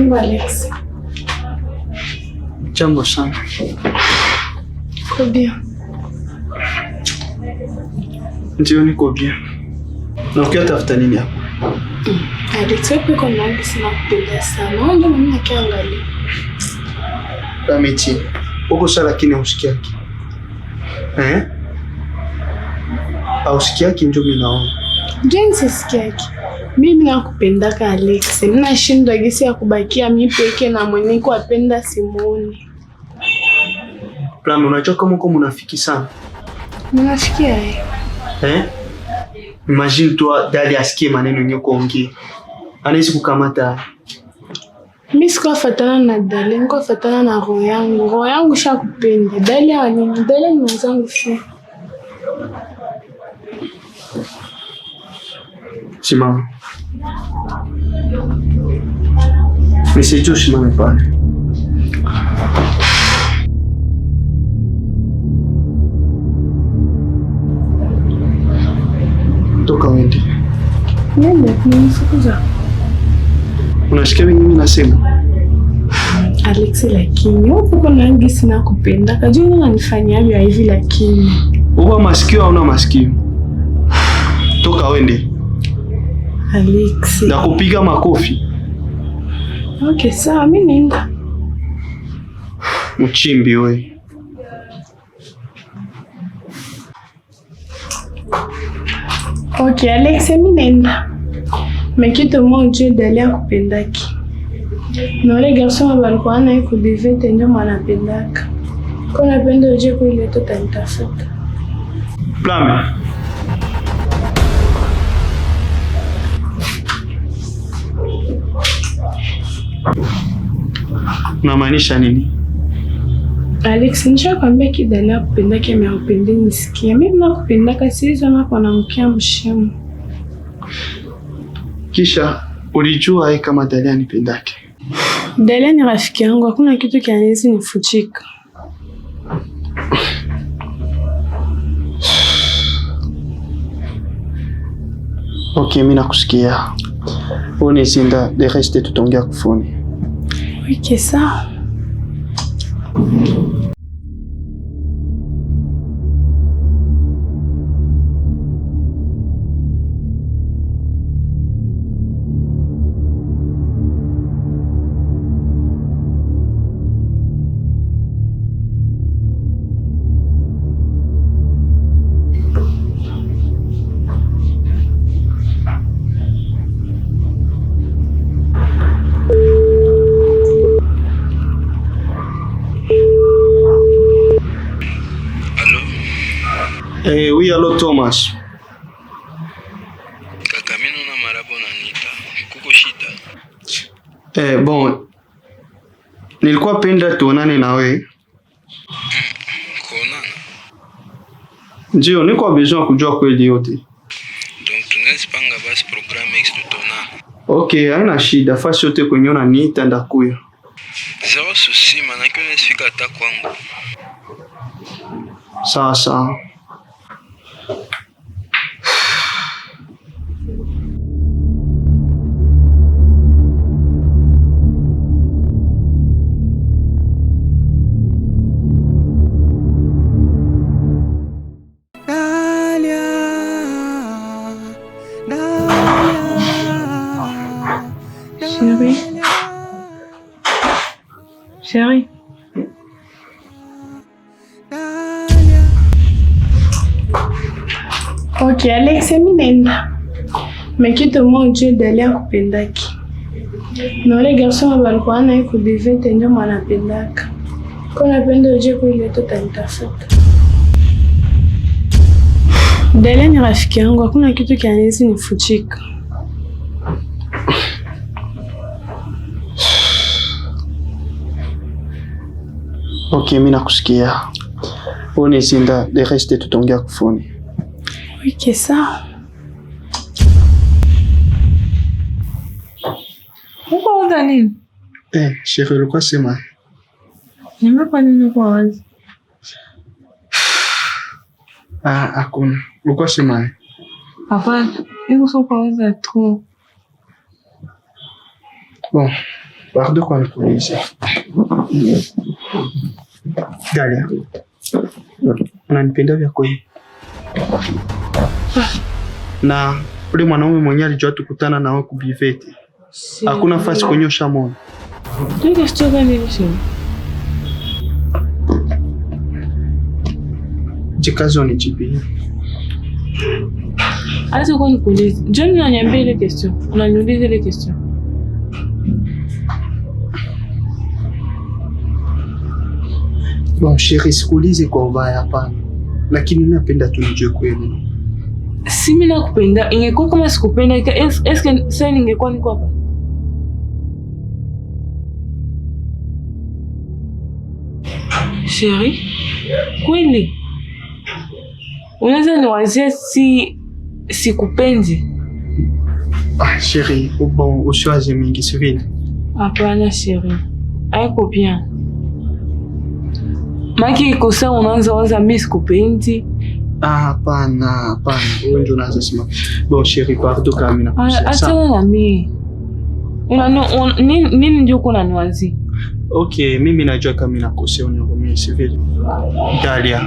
Jambo Alex. Jambo sana. Uko bien? Ndio niko bien. Na ukitafuta nini hapa? Alex, wewe uko na ngisi na kupenda sana. Ndio mimi nakiangalia. Ameti. Uko sala lakini usikiaki. Au usikiaki ndio mimi naona. Jinsi sikiaki. Mimi nakupendaka Alex. Ninashindwa gisi ya kubakia mimi peke na mwenye kuapenda Simoni. Plan, unajua kama uko mnafiki sana. Mnafikia Imagine toi dali asikie maneno yenyewe kuongea. Anaweza kukamata. Mimi sikufatana na Dali, nikufatana na roho yangu. Roho yangu shakupenda. Dali anini? Dali ni mwanangu fi. Simama. Nisijue simame pale. Toka wende. Nende, nimfukuza. Unasikia mimi nasema? Alex, lakini uko na ngisi na kupenda. Kajua unanifanyia hivi lakini. Uko masikio au una masikio? Toka wende. Alex. Na kupiga makofi. Okay, sawa, mimi nenda. Mchimbi wewe. Okay, Alex, mimi nenda. Mekitu moja Dali akupendaki. Na wale garçon walikuwa na kubivete ndio mwanapendaka. Kwa napenda uje kule tutanitafuta. Plame. Unamaanisha nini? Alex, nishakwambia Dali akupendaki ameupenda nisikia. Mimi nakupendaka sizo na kwa namkia mshemu. Kisha ulijua kama Dali anipendake? Dali ni rafiki yangu, hakuna kitu kinaweza nifuchika. Okay, mimi nakusikia. Unesinda de reste tutongea kufuni. Okay, sawa. Oui, allô Thomas. Kaka, mimi naona marabo unaniita. Kuko shida? Bon. Nilikuwa penda tuonane na wewe. Kuonana? Ndio, niko besoin kujua kweli yote. Donc tunaweza panga basi programme X tutaonana. Okay, haina shida. Fasi yote kwenye unaniita ndakuya. Zero souci, manake unasifika hata kwangu. Sawa sawa. Chérie. Okay, Alex, mimi nenda. Mekitu moja Dali akupendaki. Na wale garçon walikuwa na kubivete ndio mwanapendaka. Kwa napenda uje kule tutanitafuta. Dali ni rafiki yangu, hakuna kitu kinaweza nifuchika. Okay, mimi nakusikia. Unesinda de reste tutongea kufuni. Okay, sawa. Uko waza nini? Chérie, ulikuwa sema. Nimepa nini kwa wazi? Hakuna. Ulikuwa sema. Hapana, iko sio kwa waza tu. Bon, Pardon kwa nikuulize. Dalia. Unanipenda vya kweli? Na ule mwanaume mwenye alijua tukutana nao kubivete. Hakuna fasi kunyosha moyo. Ndio kitu gani hicho? Jikazo ni jibi. Acha kwa nikuulize. John unaniambia ile question. Unaniuliza ile question. Bon, chérie, sikuulize kwa ubaya hapana. Lakini napenda tu nijue kweli. Si mimi nakupenda. Ingekuwa kama sikupenda, eske sasa ningekuwa niko hapa? Chérie, kweli? Unaweza niwazia sikupendi? Ah, chérie, bon, usiwaze mingi si vile. Hapana chérie. Haiko bien. Maki ikosa unaanza waza mimi sikupendi. Ah, hapana. Wewe ndio unaanza sema. Bon, chérie, pardon kama mimi nakosea. Achana na mimi. Nini ndio uko unaniwazia? Okay, mimi najua kama mimi nakosea unirumie si vile. Dalia.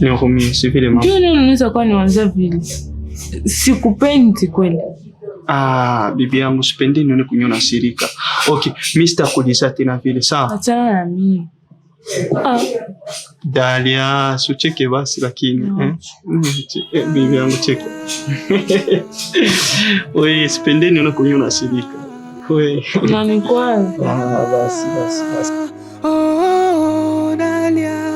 Nirumie si vile mama. Ndio unaweza kuwa niwaza vile. Sikupendi kweli. Ah, bibi yangu sipendi nione kunyona sirika. Okay, mimi sitakuuliza tena vile sawa? Achana na mimi. Dalia, sucheke basi lakini bibi yangu cheke. Wewe sipendi nione kunyona sirika. Wewe. Nani kwanza? Basi. Oh, Dalia.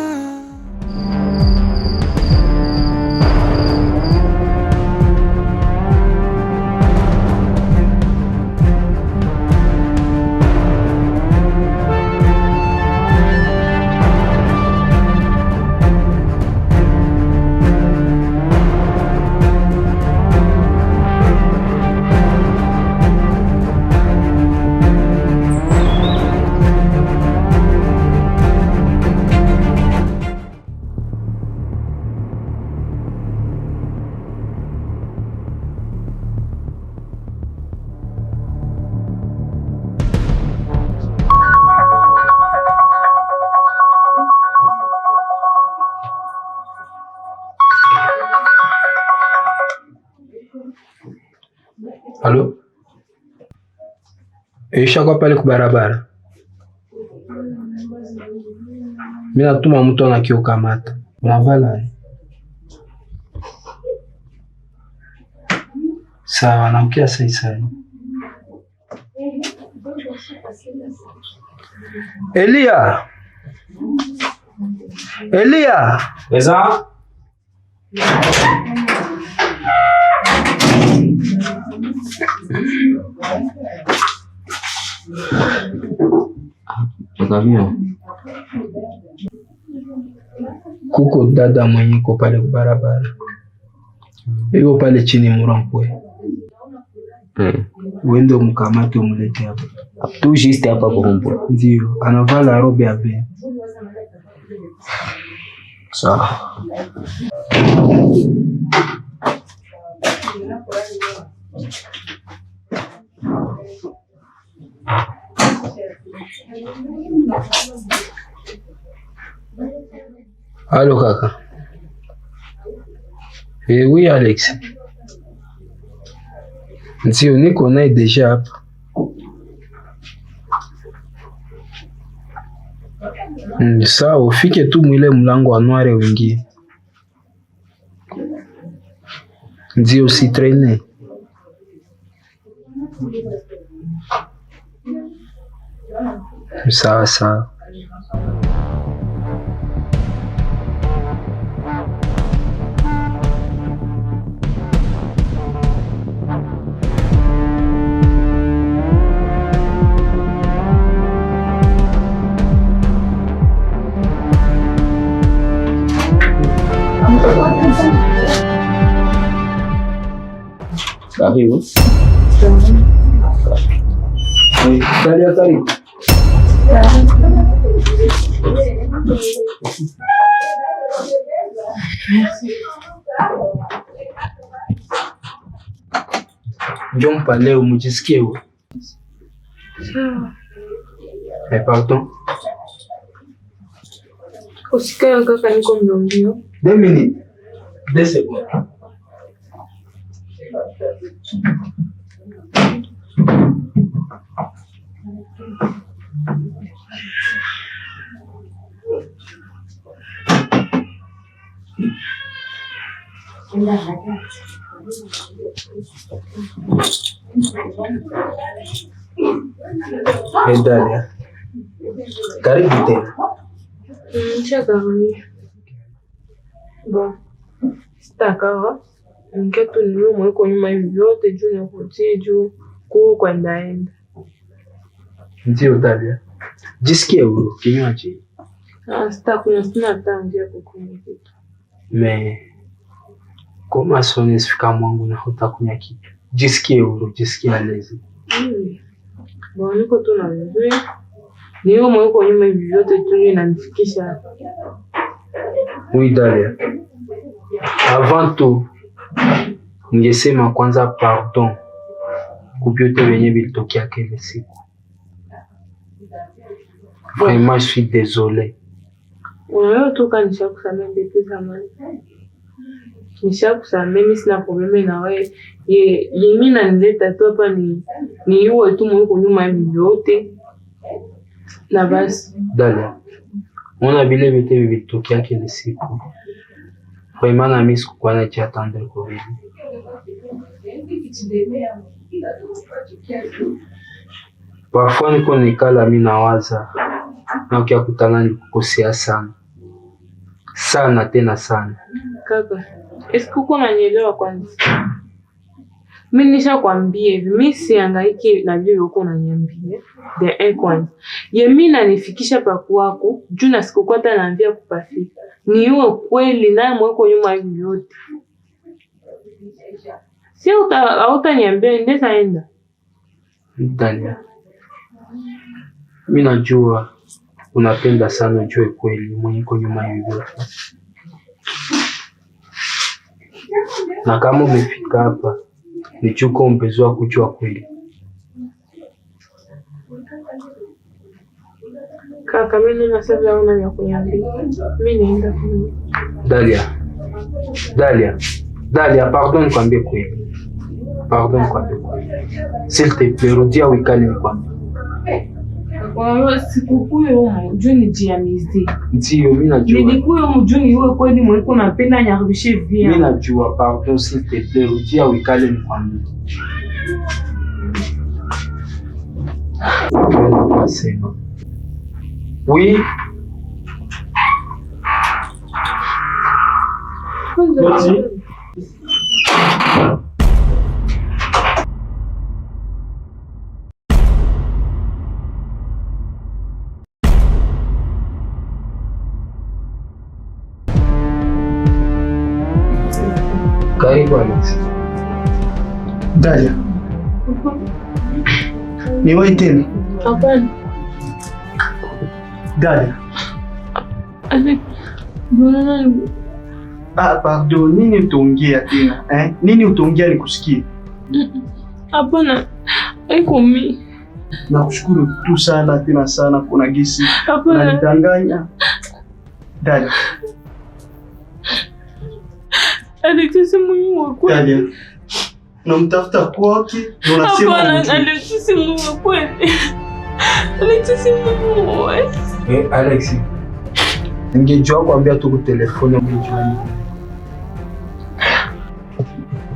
Halo? Ishakuwa pale kubarabara. Mimi natuma mtu anakiokamata. Unavala? Sawa, namkia sasa. Elia! Weza? Kuko dada mwenye ko pale kubarabara. Hiyo pale chini murampwe. Wende mkamate umlete hapa. Tu juste hapa kuhumpwe. Ndio, anavala robe ya be. Sawa. Allô kaka. Oui Alex. Ndio niko naye deja hapa. Sawa, ufike tu mwile mlango wa noire wingi. Ndio usitraine. Sawa. Karibu. Karibu. Njoo mpa leo mujisikie huru. Sawa. Pardon. Usikae kaka, niko mbio. 2 minutes. 2 secondes. Dalia, karibu tena. Nishakawia. Bon, sitakawa niketu niwe mweko nyuma hivi vyote juu na kutie juu kuu kwa ndaenda. Ndio Dalia, jisikie huru kinywaji. Sitakunywa, sina hata njia kukunywa kitu. Mais kama sonesi fika mwangu na hutakunywa kitu. Jisikie huru, jisikie alezi. Bon, niko tu na vizuri. Niwe mweko nyuma hivi vyote tu inanifikisha. Oui Dalia. Avant tout, ningesema kwanza pardon kupyote venye vilitokea kile siku. Vraiment, je suis désolé. Wewe tu kanisha kusamea depuis zamani. Nisha kusamea, mimi sina probleme na wewe. Mimi nanileta tu hapa ni uwe tu mweko nyuma hivi vyote. Na basi. Dalia, ona vile vyote vilitokea kile siku. Vraiment na mimi sikuwa najiattendre kwa vile. Parfois niko nikala mimi nawaza na ukikutana nikukosea sana. Sana tena sana. Kaka, eske uko unanielewa kwanza? Mimi nishakwambia hivi, mimi sihangaiki na vile uko unaniambia. Kwanza. Mimi nanifikisha pa kwako, juu na sikukuwa hata naambia kupafika. Ni uwe kweli naye mweko nyuma hivi yote. Sio hautaniambia ndeza enda. Dalia, mimi najua unapenda sana ujue kweli mweko nyuma hivi yote. Na kama umefika hapa, nichuko mpezwa kujua kweli. Kaka, mimi nasema una vya kuniambia. Mimi naenda kuni. Dalia, pardon nikwambie kweli. Pardon nikwambie kweli. S'il te plaît, rudia wikali nikwambie. Kwa sikukuyo mjuu nijiamizi. Ndio mimi najua. Nilikuyo mjuu niwe kweli mweko napenda nyaribishe via. Mimi najua, pardon s'il te plaît, rudia wikali nikwambie. Nasema. Oui. Merci. Karibu Alex. Dalia. Ni wewe tena? Hapana. Dalia. Alex. Mbona pardon, nini utaongea tena? Nini utaongea nikusikie? Hapana. Haiko mimi. Nakushukuru tu sana tena sana kuna gisi. Unanidanganya. Dalia. Alex, si muhimu wa kweli. Dalia. Unamtafuta kwake, unasema hapana, Alex, si muhimu wa kweli. Alex, si muhimu wa kweli. Alex. Ningejua kuambia tu kwa telefoni ungejua nini.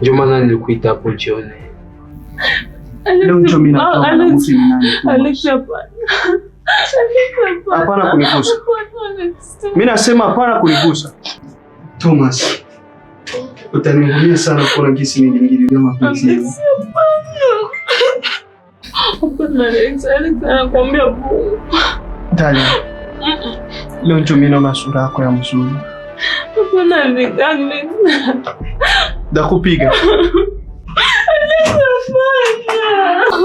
Ndio maana nilikuita hapo jioni. Leo ndio mimi natoka na mtu mnani. Alex, hapana. Hapana kunigusa. Mimi nasema hapana kunigusa. Thomas. Utanivumilia sana kwa gisi niliingilia mapenzi yangu. Hapana Alex, anakuambia buu. Dalia. Leo ndio mimi naona sura yako ya mzuri. Hapana Alex. Ndakupiga.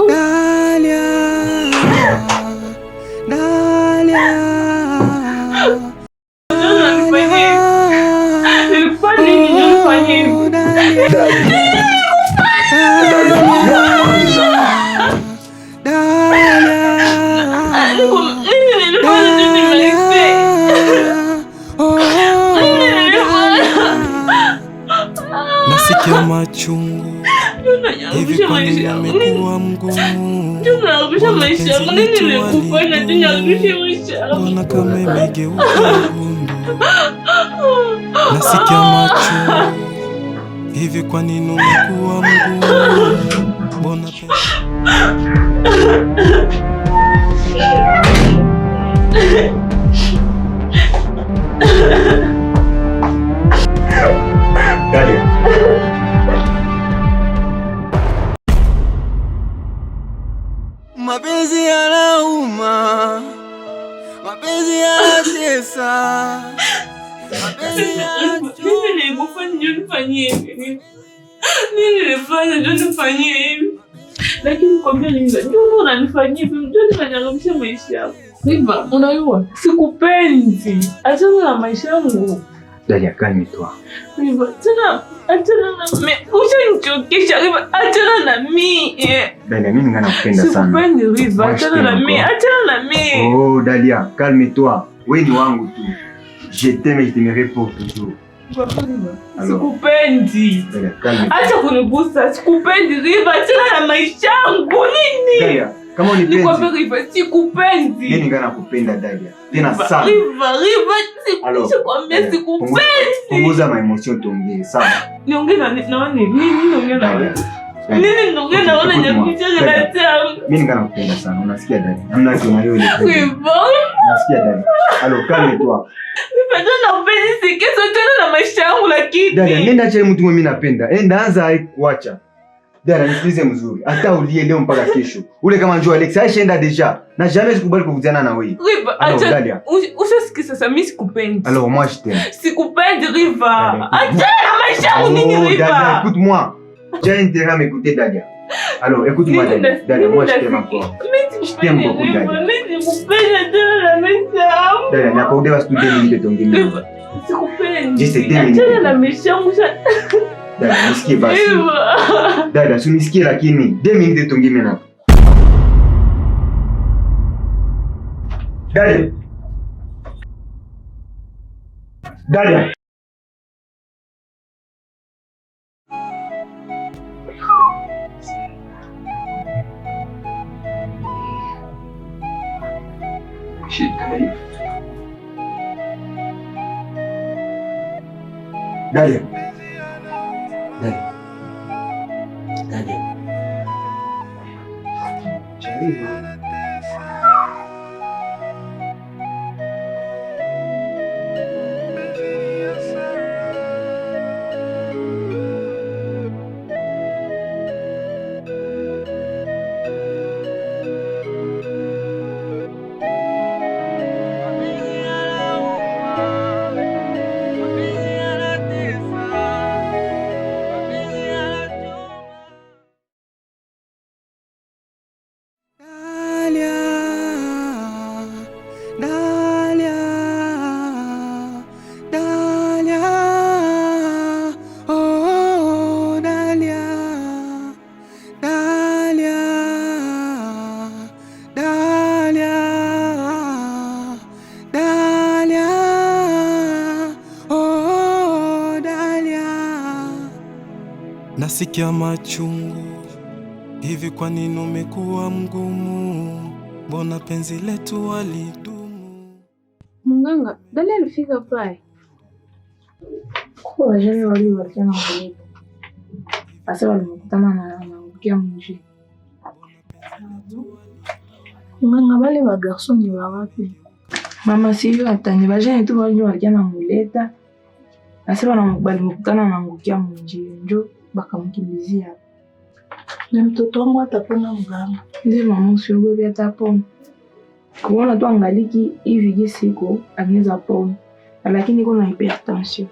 Dalia. Nilifanya nini? Nasikia machungu hivi, kwa nini umekuwa mgumu? Mbona kama imegeuka gundu? Nasikia machungu hivi, kwa nini umekuwa mgumu? Mbona mapenzi yanauma, mapenzi yanatesa, mapenzi nifanyie hivi? Lakini kwambia nini? Ndio unanifanyia hivi, ndio unanyang'anyisha maisha yako. Riva, unajua sikupendi. Achana na maisha yangu. Dalia, calme-toi. Riva, achana na mimi. Usinichokesha Riva, achana na mimi. Dalia, mimi nakupenda sana. Sikupendi Riva, achana na mimi, achana na mimi. Oh, Dalia, calme-toi. Wewe ni wangu tu. Je t'aime et je t'aimerai pour toujours. Sikupendi. Acha kunigusa. Sikupendi Riva, achana na maisha yangu. Nini? Dalia, kama unipendi. Nikwambia Riva, sikupendi. Mimi ningana kupenda Dalia. Tena sana. Riva, sikukwambia sikupendi. Punguza ma emotion tuongee, sawa? Niongee na nani? Nini niongee na wewe? Nini niongee na wewe nyakucha na tamu? Mimi ningana kupenda sana. Unasikia Dalia? Hamna kitu na ile. Riva. Nasikia Dalia. Calme-toi. Riva, upendi sikeso tena na maisha yangu lakini. Dalia, nenda acha mtu mimi napenda. Anza kuacha. Dalia, nisikilize mzuri. Hata ulie leo mpaka kesho. Ule kama njoo Alex aishaenda deja. Na jamais sikubali kuvuziana na wewe. Riva, acha. Usisikie sasa, mimi sikupendi. Alors moi je t'aime. Sikupendi Riva. Acha na maisha yangu nini Riva? Dalia, écoute-moi. J'ai intérêt à m'écouter Dalia. Alors écoute-moi Dalia. Dalia, moi je t'aime encore. Je t'aime beaucoup Dalia. Mimi sikupendi tena na maisha yangu. Dalia, nakuomba basi tu 2 minutes tongeni. Sikupendi. Juste 2 minutes. Acha na maisha yangu. Dalia, nisikie basi. Dalia, sunisikie lakini 2 minutes tongeni na. Dalia. Dalia. Dalia. Dalia. Nasikia machungu hivi, kwa nini umekuwa mgumu? Mbona penzi letu walidumu? Munganga, Dalia alifika pale. Kwa wajane waliowakia na kuleta. Sasa walimkutana na anaangukia mji. Munganga, wale wa garçon ni wa wapi? Mama sivyo atani wajane tu waliowakia na muleta. Sasa walimkutana na anaangukia mji. Njo bakamkimbizia. Na mtoto wangu atapona mganga. Ndio mama, usiogope atapona. Kuona tu angaliki hivi jinsi iko anaweza pona. Lakini kuna hypertension.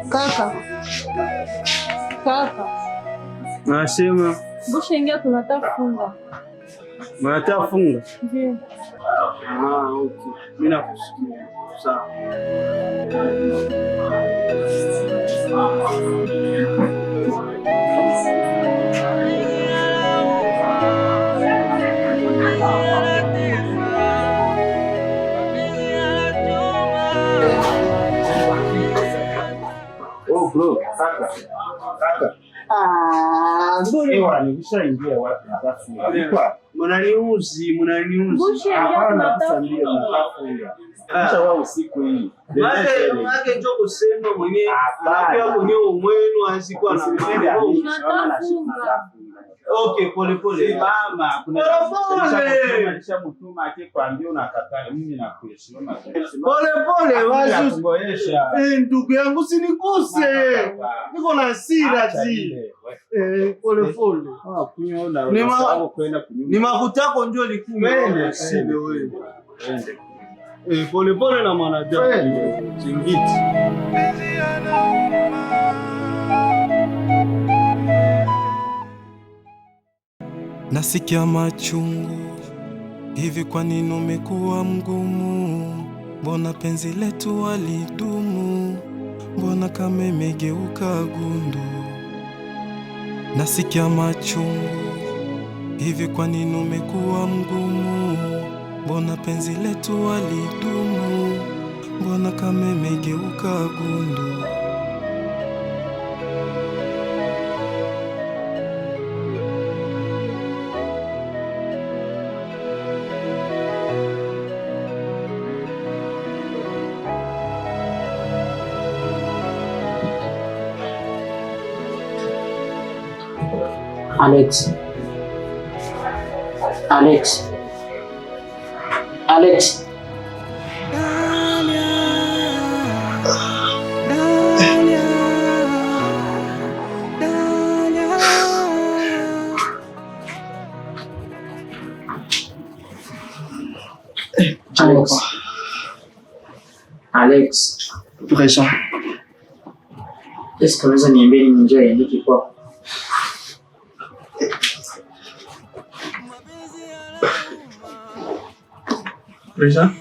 Kaka. Nasema Busha ingia tunataka funga. mnataka funga? Ndio. Okay. Mimi nakusikia. Sawa. Oh bro, kaka. Nimeshaingia wapi natafunga. Mnaniuzi. Busha ingia tunataka funga. Kisha wao usiku hii. Maana njoo kusema mwenyewe anapewa kwenye umwenu asikuwa na Tunataka funga. Okay, pole. Mama, kuna Pole. alishamtuma akikwambia unakataa. Mimi nakuheshimu. Pole wazi. Kungoesha. Ndugu yangu usinikuse. Niko na hasira ji. Pole. Ni mafuta yako njoo likume. Pole na mwanadamu. Chingiti. Nasikia machungu hivi, kwa nini umekuwa mgumu? Mbona penzi letu walidumu? Mbona kama imegeuka gundu? Nasikia machungu hivi, kwa nini umekuwa mgumu? Mbona penzi letu walidumu? Mbona kama imegeuka gundu? Alex. Alex. Présent. Est-ce que unaweza niambia ni njia yaandiki kwa? Présent.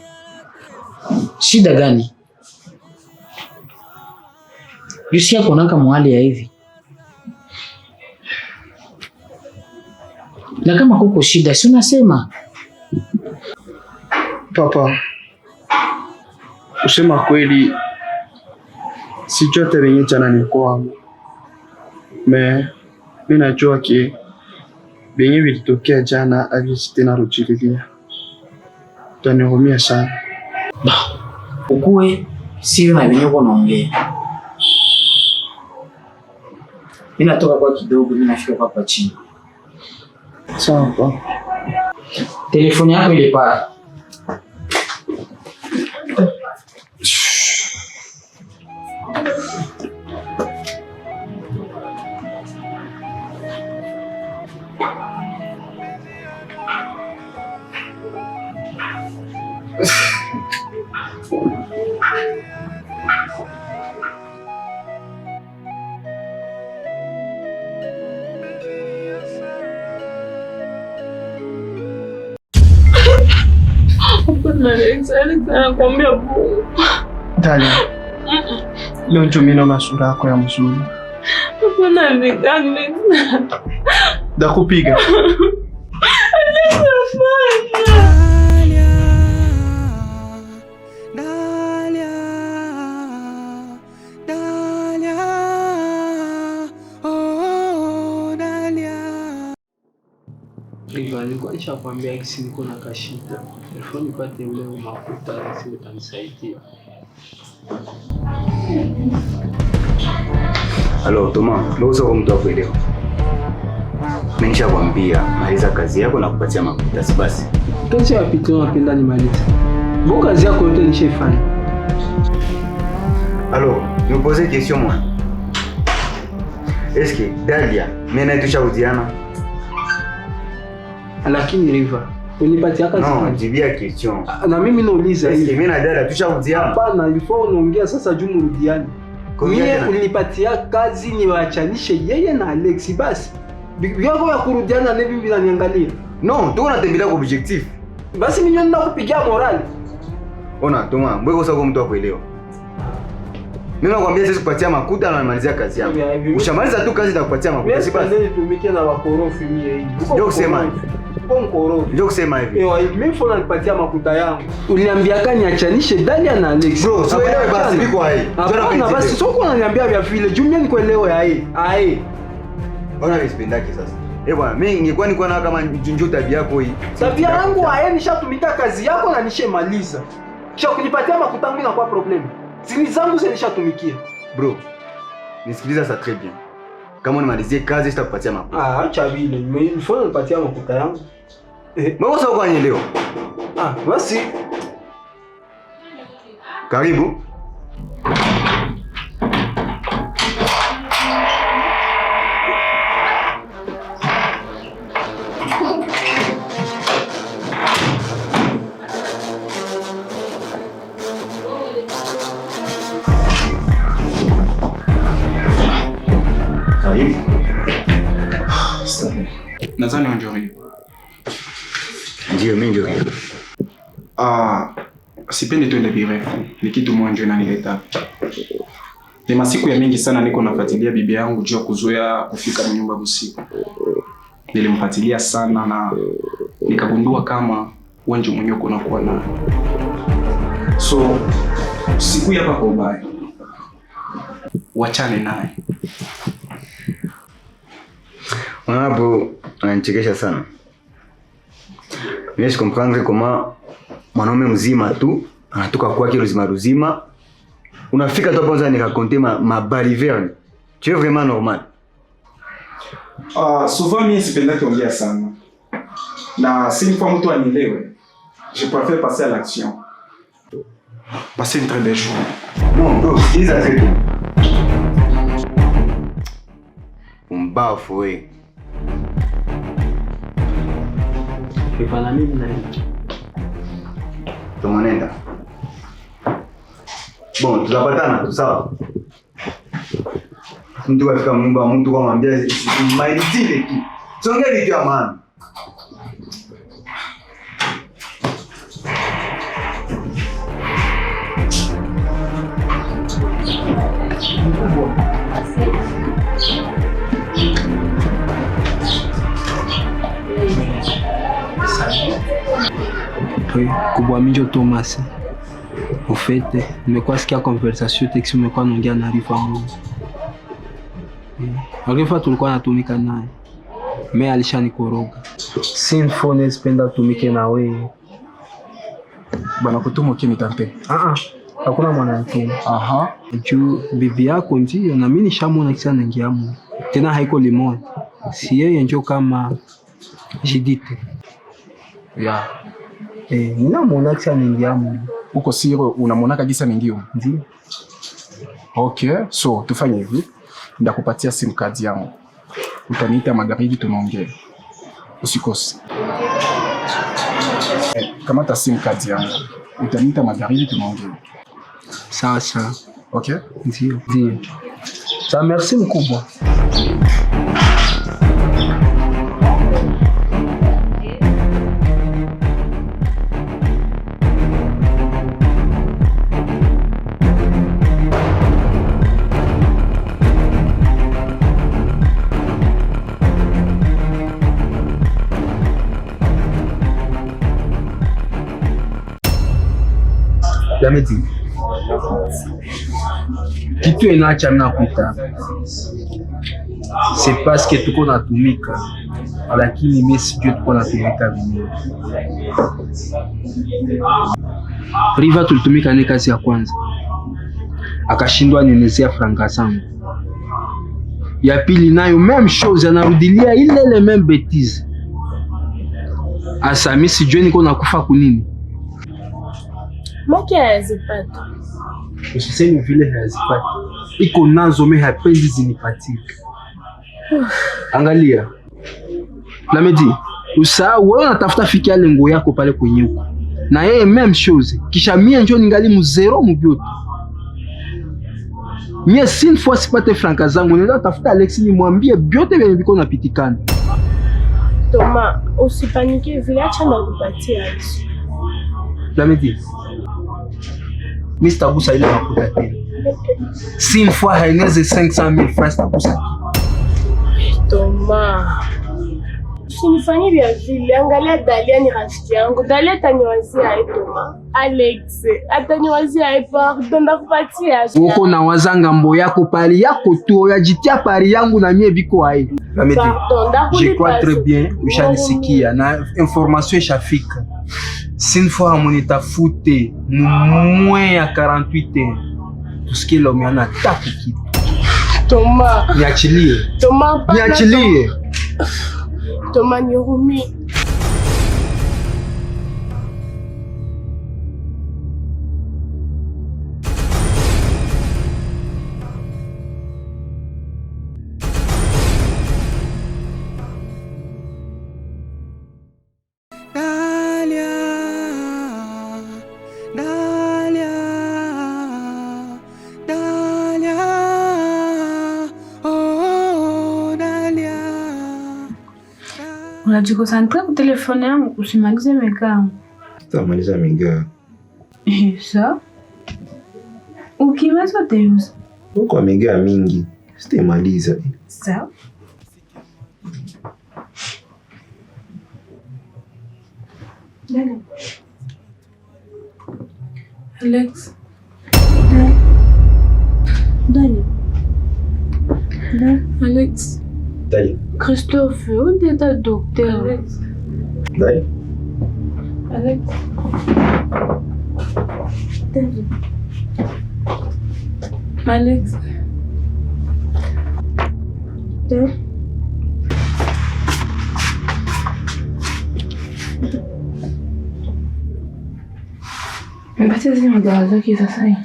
Shida gani? Yusia kunaka mwali ya hivi. Na kama kuko shida, si unasema? Papa, usema kweli sijui hata venye jana nilikuwa mimi najua ki venye vilitokea jana avisi tena rujililia. Utanihurumia sana. Ukue sio na venye uko naongea. Mimi natoka kwa kidogo, mimi nafika hapa chini. Sawa. Telefoni yako ile pale. Alex anakuambia bu. Dali. Leo ndio mimi naona sura yako ya mzuri. Hapana Alex. Ndakupiga. Nilikuwa nishakwambia ex niko na kashida. Telefoni nipate leo mafuta si utanisaidia. Halo Toma, leo sio mtu wa kuelewa. Mimi nishakwambia maliza kazi yako na kupatia mafuta si basi. Kazi ya pito napenda nimalize. Mbona kazi yako yote nishaifanya? Halo, nipose question moi. Est-ce que Dalia, mimi na tushaudiana? Lakini River, unipatia kazi. No, jibia question. Na mimi nauliza hivi. Mimi na Dalia tushaudiana? Hapana, before unaongea sasa juu mrudiani. Mie ulinipatia kazi niwaachanishe yeye na Alex basi. Vyako ya kurudiana na hivi vinaniangalia. No, tuko natembelea kwa objectif. Basi mimi nenda kupigia morali. Ona, Toma, mbona sasa mtu akuelewa? Mimi nakwambia sisi kupatia makuta na nimalizia kazi yangu. Ushamaliza tu kazi na kupatia makuta. Si basi nitumike na wakorofi mie hivi. Ndio kusema hivi. Kwa mkorofi. Ndio kusema hivi. Mimi fona nipatia makuta yangu. Uliniambia kani achanishe Dalia na Alex. Bro, so elewe basi biko hai. Hapana basi sio kwa unaniambia vya vile. Jumia nikuelewe hai. Ona nisipendake sasa. Bwana, mimi ningekuwa niko na kama njoo tabia yako hii. Tabia yangu nishatumika kazi yako na nishemaliza. Kisha kunipatia makuta yangu inakuwa problem. Zini zangu zilishatumikia. Bro, nisikiliza ça très bien. Kama unimalizie kazi sitakupatia makuta. Acha vile. Mbona unipatia makuta yangu? Mbona sasa uko leo? Basi. Karibu. Nadhani unajua. Ndio mimi ndio. Sipendi tuende birefu. Ni kitu moja inanileta. Ni masiku ya mingi sana niko nafuatilia bibi yangu juu ya kuzoea kufika nyumba usiku. Nilimfuatilia sana na nikagundua kama wewe mwenyewe unakuwa na. So siku hapa kwa ubaya. Wachane naye. Hapo ananichekesha sana. Mimi sikomprendre kama mwanaume mzima tu anatoka kwake ruzima unafika tu kwanza nikakonte ma baliverne. Tu es vraiment normal. Souvent mimi sipenda kuongea sana. Na si une fois mtu anielewe. Je préfère passer à l'action. Passer une très belle journée. Non, bro, dis ça c'est tout. Umbafu wewe. Kifana mimi naenda. Tumanenda. Bon, tutapatana tu sawa. Mtu afika nyumba mtu kwa mwambia maitile tu. Songea kitu ya maana. Kubwa minjo Thomas. Au fait, nimekuwa sikia conversation texte nimekuwa naongea na Arifa Mungu. Arifa tulikuwa natumika naye. Mimi alishanikoroga. Sin phone spenda tumike na wewe. Bana kutuma ukinitampe. Hakuna mwanamke. Juu bibi yako ndio na mimi nishamwona kisa naingiamu. Tena haiko limon. Si yeye ndio kama Jidite. Ninamwona kisa naingiamu. Uko siro unamwona kabisa ningio? Ndio. Okay, so tufanye hivi. Ndakupatia sim card yangu. Utaniita magharibi tunaongea. Usikose. Kamata sim card yangu. Utaniita magharibi tunaongea. Sawa sawa. Okay? Ndio. Sawa, merci mkubwa. Dameti. Kitu inaacha mimi nakuita. C'est parce que tuko natumika. Lakini mimi sijui tuko natumika vizuri. Riva tulitumika ni kazi ya kwanza. Akashindwa ninezea franga zangu. Ya pili nayo même chose anarudilia ile même bêtise. Asa mimi sijui niko nakufa kunini. Moki hazipata. Usisemi vile hazipata. Iko nazo mimi hapendi zinipatie. Angalia. Lamedi, usahau wewe unatafuta fikia lengo yako pale kwenye huko. Na yeye même chose. Kisha mimi njoo ningali mu zero mu biote. Mie sin fois sipate franka zangu, nenda tafuta Alex nimwambie byote vyenye viko napitikana. Toma, usipanike vile, acha nakupatia hizo. Lamedi. Mimi sitagusa ile makuta tena. Sin fois haineze 500,000 francs sitagusa. Toma, usinifanyie vya vile. Angalia Dalia ni rafiki yangu. Dalia ataniwazia aje Toma? Alex ataniwazia aje? Pardon, ndakupatia. Uko na wazanga mbo yako pali yako tu yajitia pali yangu na mie biko hai. Lamedi. Je crois très bien, ushanisikia na information ishafika. Sin fois amunitafute moins ya 48 heures. Tusikie leo miana taku kitu. Toma. Niachilie. Toma. Niachilie. Toma nihurumie. Unajikosantra ku telefone yangu usimalize megangu. Sitamaliza mega. Sa? Ukimaliza uteuza. Uko mega mingi. Sitamaliza. Sa? Dale. Alex. Dale. Dale. Alex. Dale. Christophe, où est le docteur? Alex. Dale. Alex. Dale. Alex. Dale. Mpatie zile madawa zake sasa hivi.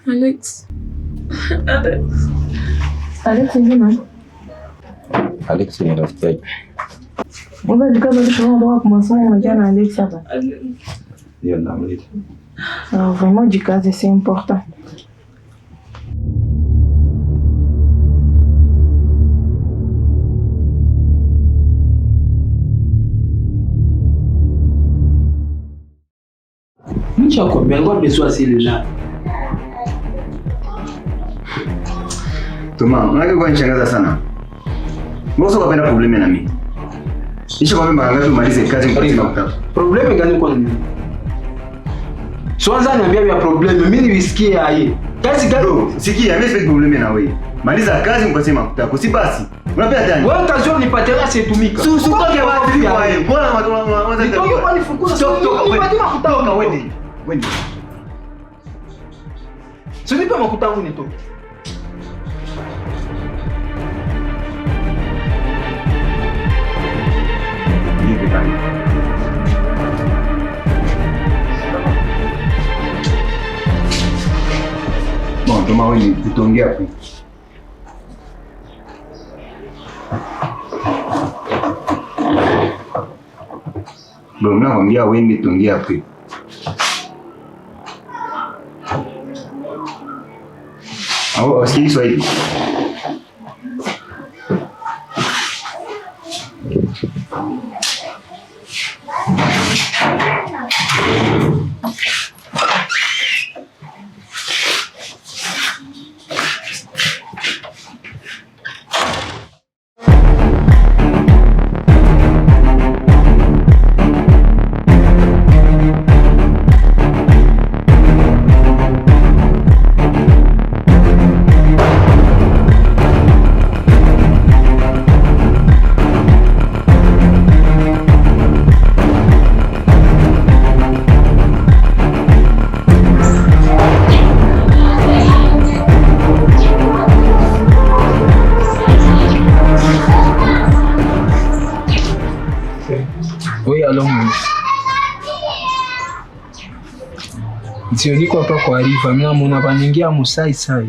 Alex. Alex. Alex ndio nani? Alex ni rafiki yake. Mbona jikaza kishaona toka kwa masomo unakia na Alex hapa? Ndio namleta. Vraiment jikaze, c'est important. Chako bengo besoin c'est là. Toma, unataka kwa nishangaza sana. Mbona unapenda probleme na mimi? Nisha kwambia mara ngapi umalize kazi mpaka nakutaka. Probleme gani kwa nini? Swanza niambia ya probleme, mimi nisikie hai. Kazi gani? Sikia, mimi sipendi probleme na wewe. Maliza kazi mpaka nakutaka. Usi basi. Unapenda tani? Wewe kazi yako nipatela situmika. Usitoke wapi wewe? Mbona unaanza kutoka? Nitoke kwa nifukuza. Toka wewe. Wewe. Sinipe makuta yangu nitoke. Bon, Toma wewe tutaongea hapo. Ndio nakwambia wewe tutaongea hapo. Au usikii Kiswahili? Sio niko hapa kwa Riva, mimi namuona baningia musai sai.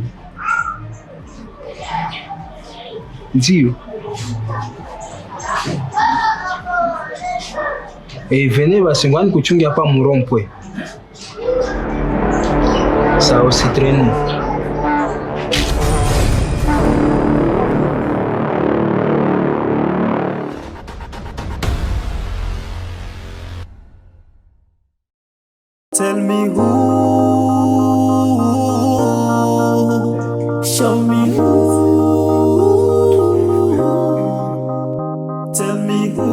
Ndio. Venez basi ngwani kuchungi hapa murompwe. Sawa sitreni. Tell me who, show me who, tell me who.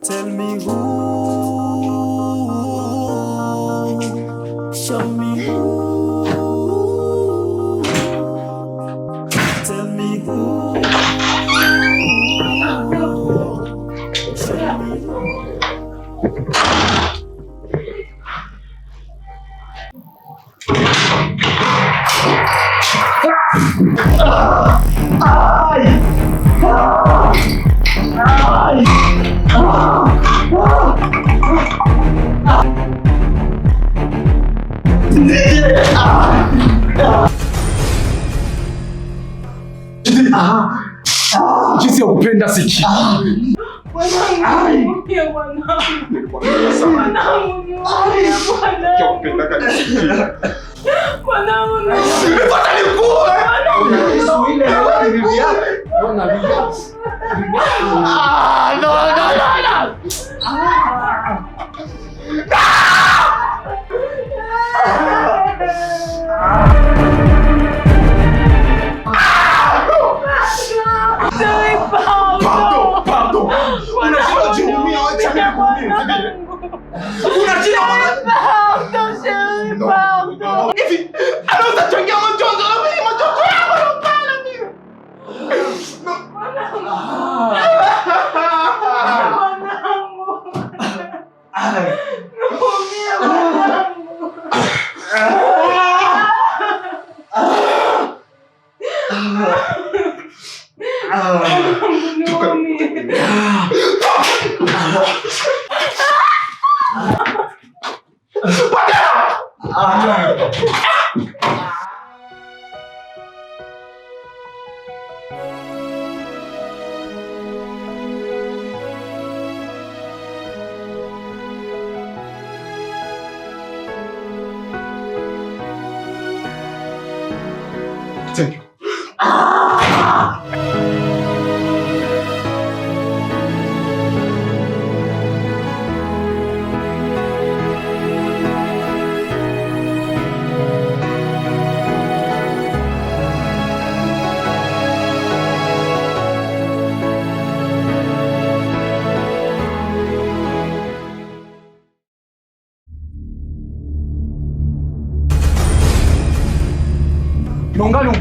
Tell me who, show me who. Jinsi ya kupenda siki. Thank you. Nongalu.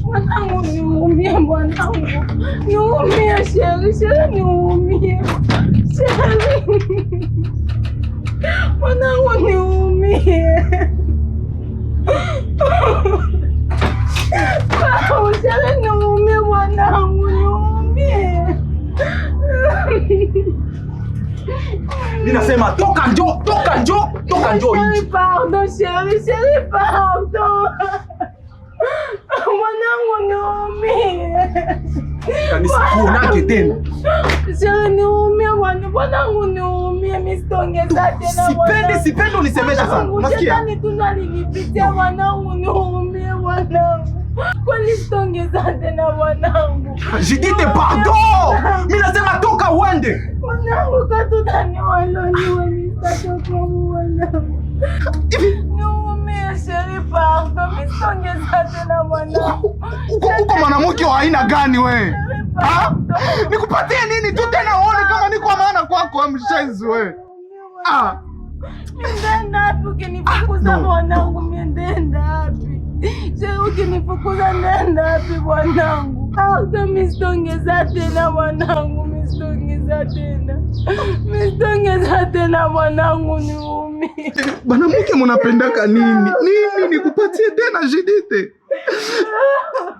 Mwanangu niumie, mwanangu niumie, sheri niumie, sheri mwanangu niumie, sheri niumie, mwanangu niumie. Ninasema toka njoo nje. Pardon chérie, pardon. Mwanangu niumie. Kanisa kuonake tena. Chérie niumie, mwanangu niumie, misitongeza tena. Sipendi unisemesha sana. Unasikia? Shetani tunalinipitia, mwanangu niumie, mwanangu. Kwani sitongeza tena mwanangu. Jidite pardon. Mimi nasema toka uende. Mwanangu katudani waloniwe nisatoka mwanangu. Niumie chérie, pardon, misitongeza tena mwanangu. Uko mwanamke wa aina gani we? Nikupatie nini tu tena uone kama niko maana kwako mshenzi we? Nenda wapi ukinifukuza mwanangu, nenda wapi? Je, ukinifukuza nenda wapi mwanangu? Misitongeza tena mwanangu. Mistongeza tena. Mistongeza tena mwanangu niumi. Banamuke munapendaka nini? Nini nikupatie tena Judith?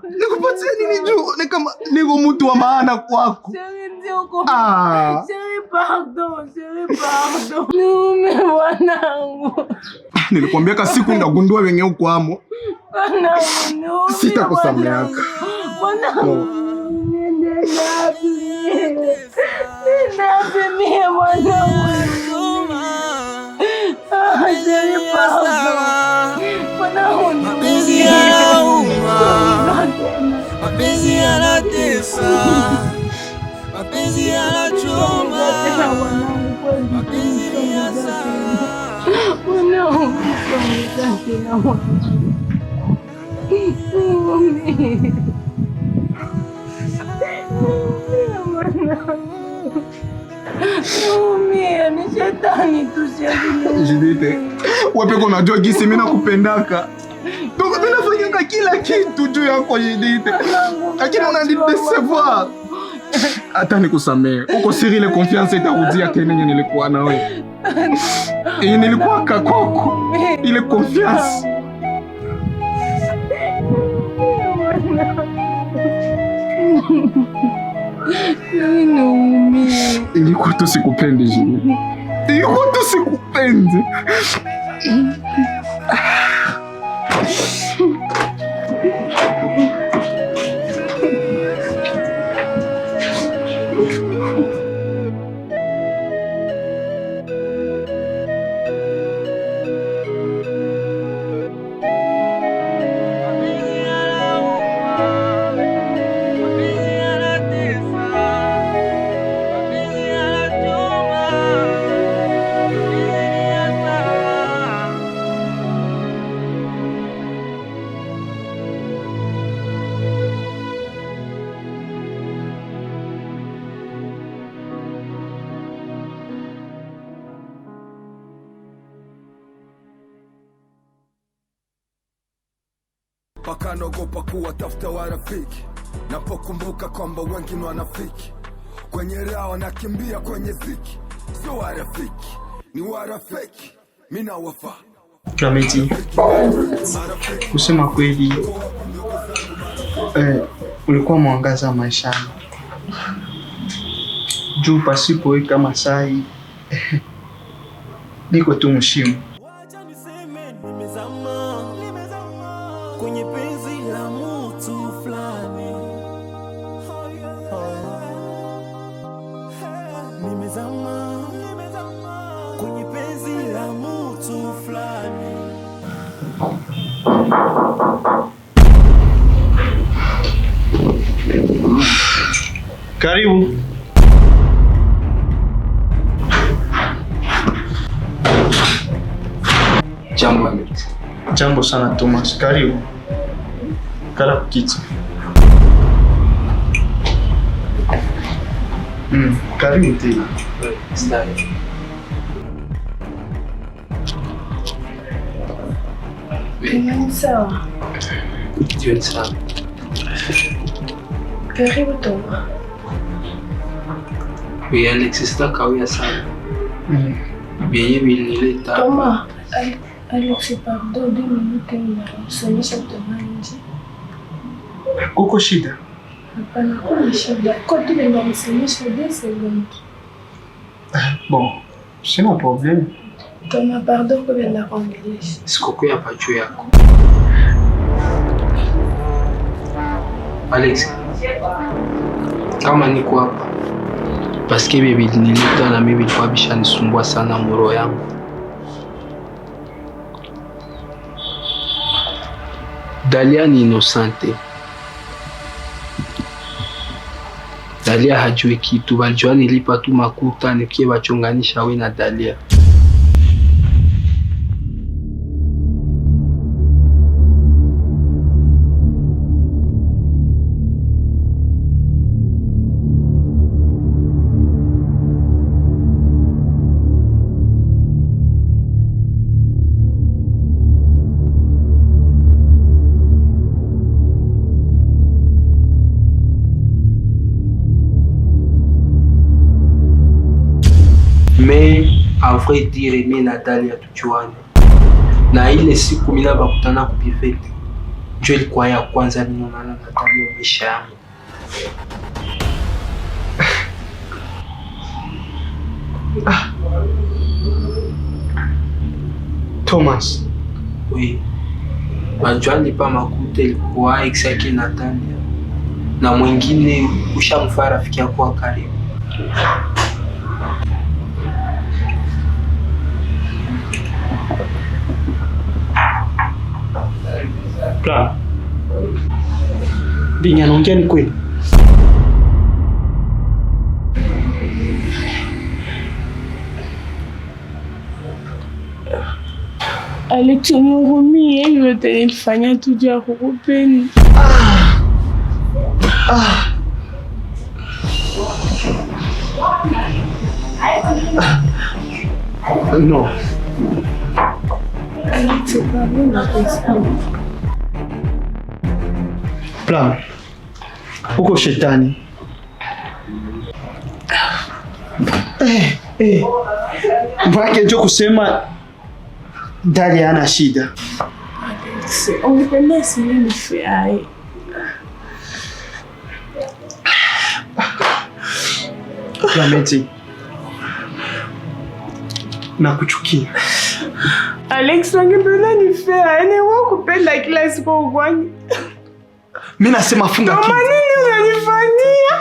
Nikupatie nini juu? Ni kama niko mtu wa maana kwako. Chérie, pardon. Niume mwanangu. Nilikwambia siku ndagundua wenye uko amo. Mwanangu, sitakusameaka. Mwanangu, ninaapimie mwanangu. Chérie, pardon. Mwanangu, mapenzi yanauma, mapenzi yanatesa, mapenzi yanachoma, mapenzi ni hasara. Mwanangu, tena Umie, ni shetani tu Judith, wewe peko unajua gisi mimi nakupendaka. Donc mimi nafanyanga kila kitu juu yako Judith. Lakini unanidecevoir. Hata nikusamee. Uko siri ile confiance itarudia tena yenye nilikuwa na wewe. Nilikuwa kakoko. Ile confiance. Ilikuwa tu sikupendi Judith. Ilikuwa tu sikupendi. Paka naogopa kuwatafuta warafiki, napokumbuka kwamba wengi ni wanafiki. Kwenye raha wanakimbia kwenye ziki, sio warafiki, ni warafiki. Mimi nawafa. Kamiti, kusema kweli ulikuwa mwangaza maishani. Juu pasipo wewe kama sai niko tu mshimu. Kwenye penzi la mtu fulani, nimezama kwenye penzi la mtu fulani. Karibu. Jambo Amit. Jambo sana Thomas. Karibu. Kala kukiti. Karibu tena. Stay. Sawa. Jioni sana. Karibu Thomas. Oui, Alex, sitakawia sana. Bien vilinileta. Thomas, Alex, pardon, 2 minutes nasemesha Thomas nje. Kuko shida? Hapana, kuna shida. Kwa tu ndio nasemesha 2 secondes. Bon, c'est mon problème. Thomas, pardon kwa bila kuongelesha. Sikoko ya pacho yako. Alex, kama niko hapa paske bibi nilita na mimi kwa bisha nisumbua sana moro yangu. Dalia ni innocente. Dalia hajui kitu, balijua nilipa tu makuta nikie bachonganisha we na Dalia. Mais en vrai dire mimi na Dalia tujuane. Na ile siku mimi bakutana ku bivete. Ndio ilikuwa ya kwanza ninaona na Dalia maisha yangu. Thomas. Oui. Najua nipa makuta ilikuwa exactly Natalia. Na mwingine ushamfaa rafiki yako wa karibu. Plan. Bingi anaongea ni kweli? Alex, nihurumie, hivyo nilifanya tu juu ya kukupenda. No. Alex, pardon na kusahau. Plan. Uko shetani. Mbaki ndio kusema Dalia hana shida. Alex, ungependa sini nifai. Lameti. Nakuchukia. Alex, ungependa nifai. Ni wako kupenda kila siku kwani. Mimi nasema funga kitu. Mama, nini unanifanyia?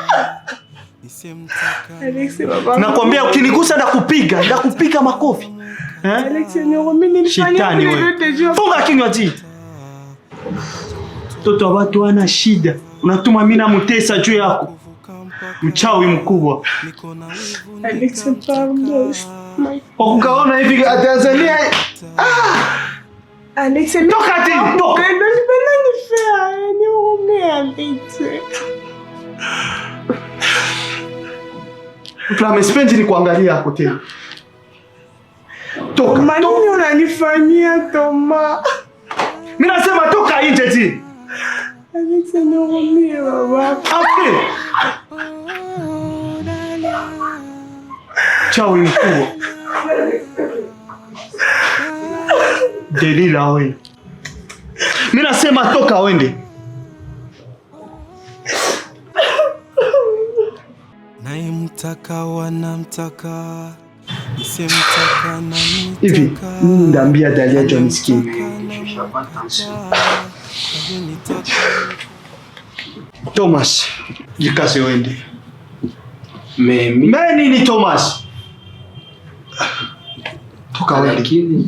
Alex, baba. Nakwambia ukinigusa ndakupiga makofi. Alex, mimi nilifanya vile yote juu. Funga kinywa ji. Mtoto wa watu ana shida. Unatuma mimi na mtesa juu yako. Mchawi mkubwa. Alex, pardon. Ukaona hivi Tanzania. Alex, toka tena. Toka. Nipenda nifea. Ni ume Alex. Flamespendi ni kuangalia hapo tena. Toka. Nini unanifanyia Toma? Mimi nasema toka nje ti. Alex, nihurumie baba. Afi. Chawi mkubwa. Delila wewe. Mimi nasema toka wende. Naimtaka wanamtaka, nisemtaka na nitaka. Hivi ndambia Dalia John Ski. Thomas, jikase wende. Mimi ni Thomas. Toka wende.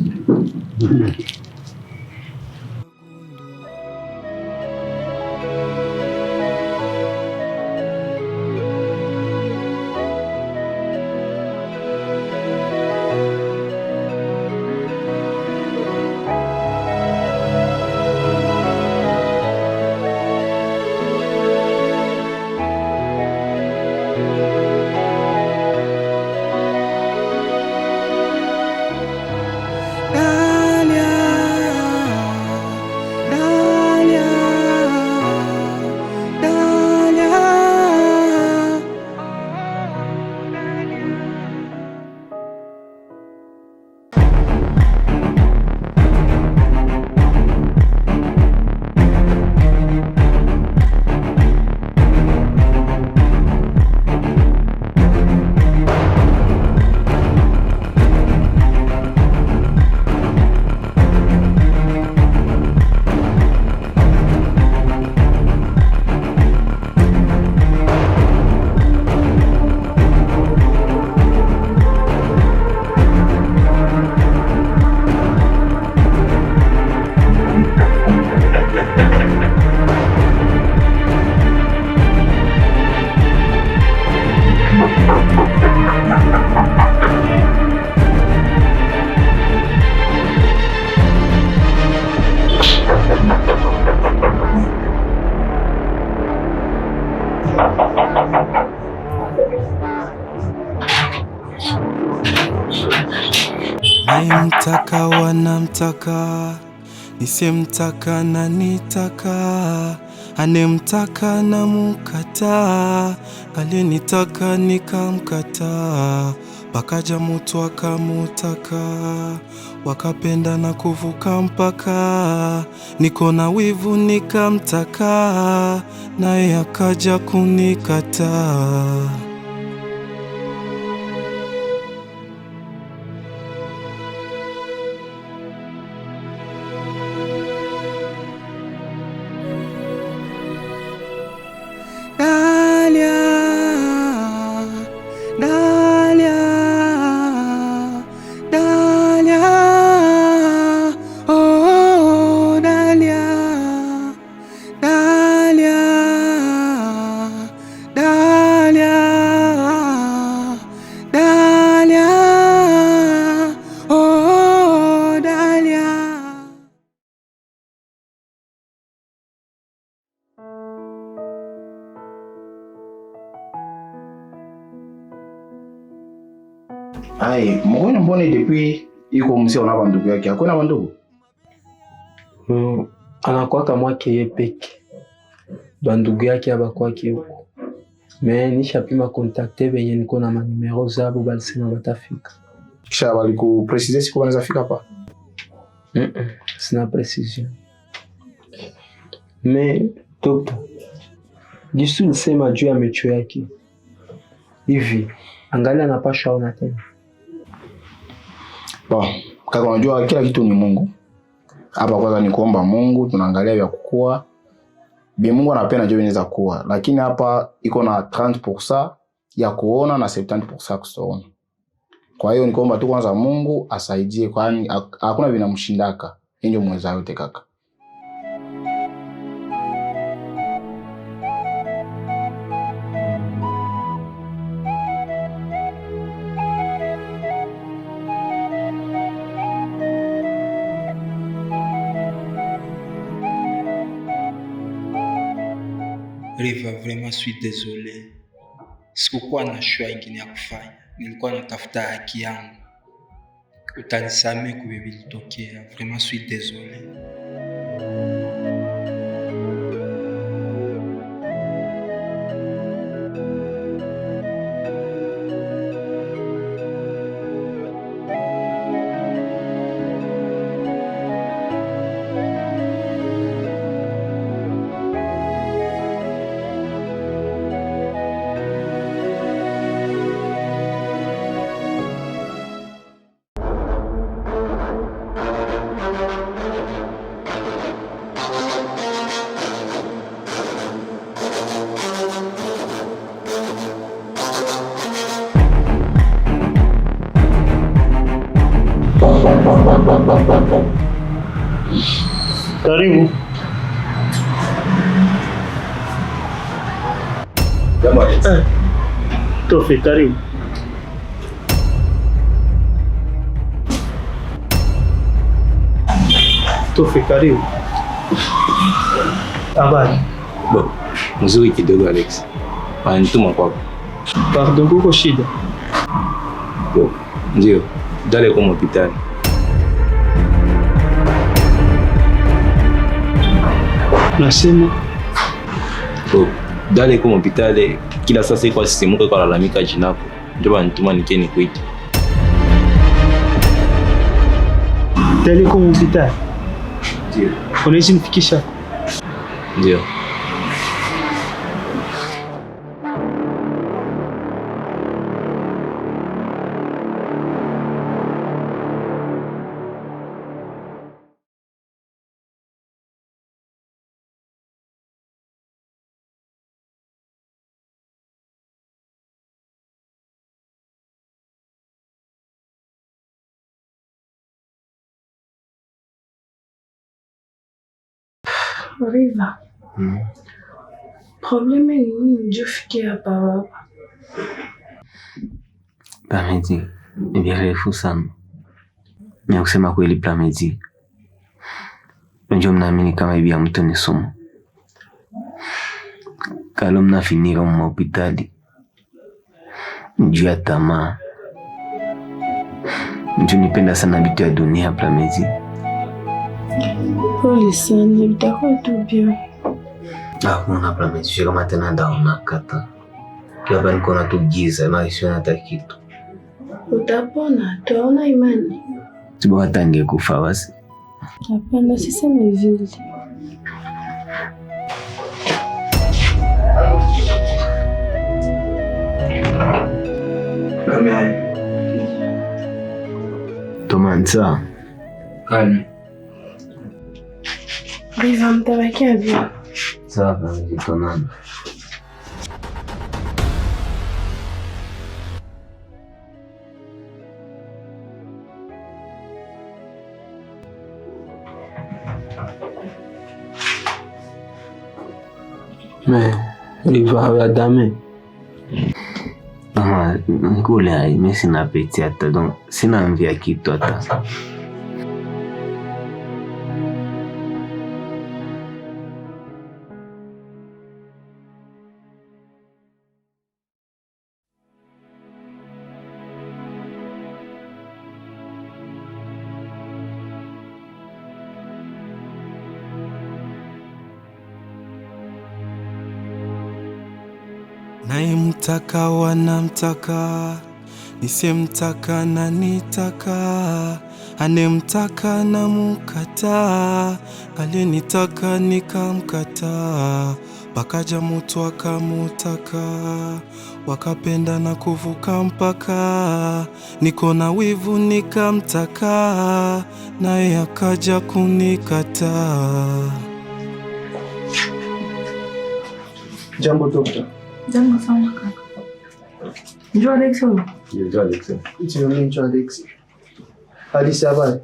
Naimtaka wanamtaka, nisemtaka na nitaka, anemtaka na mukata, alinitaka nikamkata, pakaja mutu akamutaka, wakapenda na kuvuka mpaka. Niko na wivu nikamtaka, naye akaja kunikataa. Ai, mbona mbone depuis iko msia una bandugu yake? Hakuna bandugu? Anakuwa kama yeye peke. Bandugu yake abakwake huko. Mais nishapima contacter benye niko na manimero zabo balisema batafika. Kisha baliku preciser siku wanaweza fika hapa? Sina precision. Mais top. Jisu nisema juu ya mecho yake. Hivi, angalia anapasha ona tena. Bon, kaka unajua kila kitu ni Mungu. Hapa kwanza ni kuomba Mungu, tunaangalia vya kukua. Bi Mungu anapenda ndio inaweza kuwa, lakini hapa iko na 30% ya kuona na 70% kutoona. Kwa hiyo ni kuomba tu kwanza Mungu asaidie, kwani hakuna vinamshindaka. Ndio mweza yote kaka. Riva, vraiment suis désolé. Sikukuwa na choix ingine ya kufanya. Nilikuwa natafuta haki yangu. Utanisamehe kwa vilitokea. Vraiment suis désolé. Karibu. Tofi, karibu. Tofi, karibu. Habari? Bo, mzuri kidogo Alex. Wanituma kwako. Pardon, kuko shida? Bo, ndio. Dale kwa hospitali. Nasema? Bo, dale kwa hospitali kila sasa iko sisimuka kwa lalamika jinako. Ndio wanituma nikeni kuita. Dale kwa hospitali? Ndio. Unaweza nifikisha? Ndio. Riva. Probleme ni nini ndio fikia hapa baba? Plamedi, ni virefu sana. Na kusema kweli Plamedi. Ndio mnaamini kama hivi ya mtu ni sumu. Kalo mnafinira mu hospitali. Njoo tamaa. Njoo nipenda sana vitu ya dunia Plamedi. Pole sana, itakuwa tu bien. Hakuna Plamedi, kama tena ndaona kata. Labda niko na tu giza na isiyo na kitu. Utapona, tuona imani. Sibo hata angekufa basi. Hapana, siseme vile. Tomanza. Calme. Riva, mtabakia bien. Sawa, jitonana. Mais Riva hawadamme. Mama, nkule mimi sina appétit hata, donc sina envie ya kitu hata. Naimtaka wanamtaka, nisemtaka na nitaka, anemtaka na mukata, aliyenitaka nikamkata, pakaja mutu akamutaka, wakapenda na kuvuka mpaka, niko na wivu nikamtaka, naye akaja kunikata. Jambo dokta. Jambo sana kaka. Njoo Alex huyo. Njoo Alex. Njoo Alex. Hadi habari.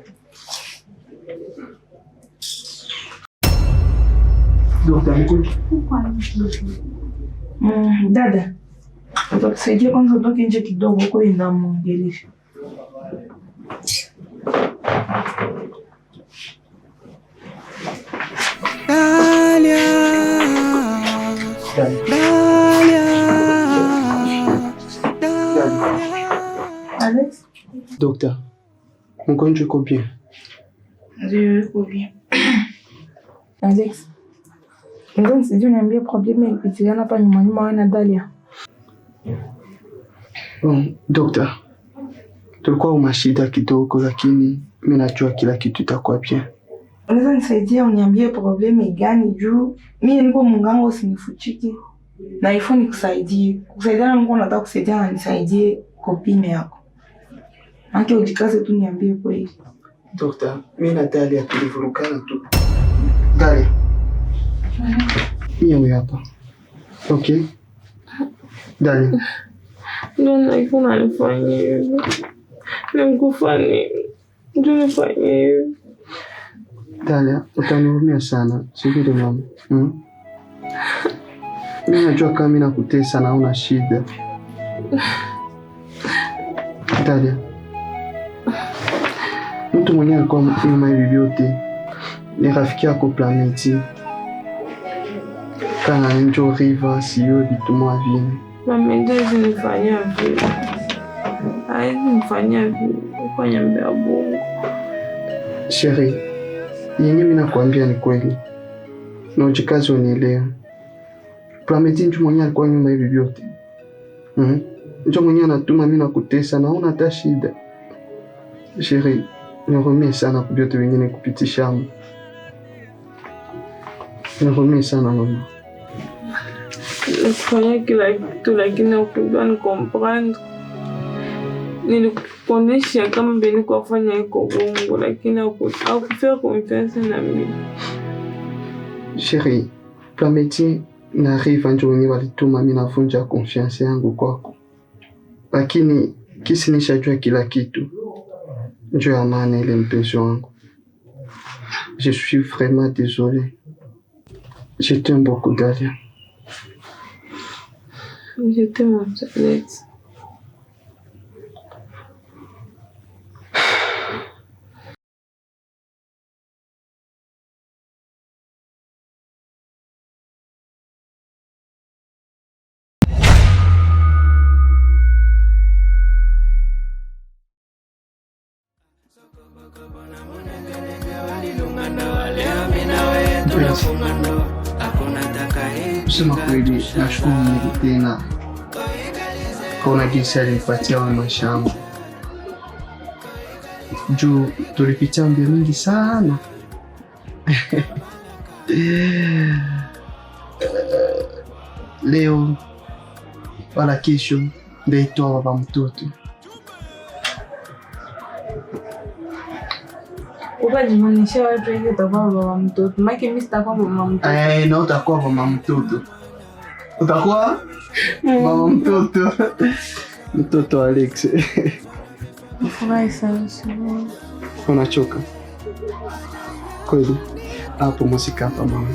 Dokta mkuu. Dada. Utakusaidia kwanza utoke nje kidogo kwa ndamwongelesha. Alex? Docteur, mgonjwa uko bien? Ndio, uko bien. Alex, ndio sijui niambie problemi ilipitikana hapa nyuma wewe na Dalia. Docteur, tulikuwa una shida kidogo lakini mimi najua kila kitu itakuwa bien. Unaweza nisaidia uniambie problemi gani juu mimi niko munganga usinifuchike. Na ifo nikusaidie. Kusaidiana niko nataka kusaidiana nisaidie kopine yako. Anke ujikaze tu niambie kweli. Docteur, mimi na Dalia tulivurukana tu. Dalia. Mimi hapa. Okay? Dalia. Ndio ifo nalifanya hivi. Nimkufani. Ndio nifanye hivi. Dalia, utanihurumia sana. Sivile mama. Mimi najua kama mimi nakutesa na una shida. Dalia. Mtu mwenye alikuwa nyuma hivi vyote ni rafiki yako Planeti. Kana njoo Riva sio vitumwa vile. Mama ndio zinifanyia vile. Haizi nifanyia vile. Kwa nyambe ya bongo. Sheri, yenye mimi nakwambia ni kweli. Na ujikaze unielewe. Planeti njoo mwenye alikuwa nyuma hivi vyote. Njoo mwenye anatuma mimi nakutesa na una hata shida. Sheri, nihurumie sana kwa vyote vingine kupitisha. Nihurumie sana mama. Nilifanya kila kitu lakini ukujua ni comprendre. Nilikuonesha kama mbele kwa kufanya iko bongo lakini hakufanya confiance na mimi. Sheri, Planeti na Riva njoo wenye walituma mimi navunja confiance yangu kwako. Lakini kisi nishajua kila kitu. Njoo ya maana ile mpenzi wangu. Je suis vraiment désolé. Je t'aime beaucoup, Dalia. Je t'aime, Alex. Kusema kweli, nashukuru Mungu tena kwa jinsi alinipatia maisha yangu. juu tulipitia mbio mingi sana. Leo wala kesho ndaitoa baba mtoto. Ukajimanisha watu wengi utakuwa baba mtoto. Maki mimi sitakuwa baba mtoto. Na utakuwa baba mtoto. Utakuwa baba mtoto. Mtoto Alex. Nifurahi sana sana. Unachoka? Kweli? Hapo msika hapa mama.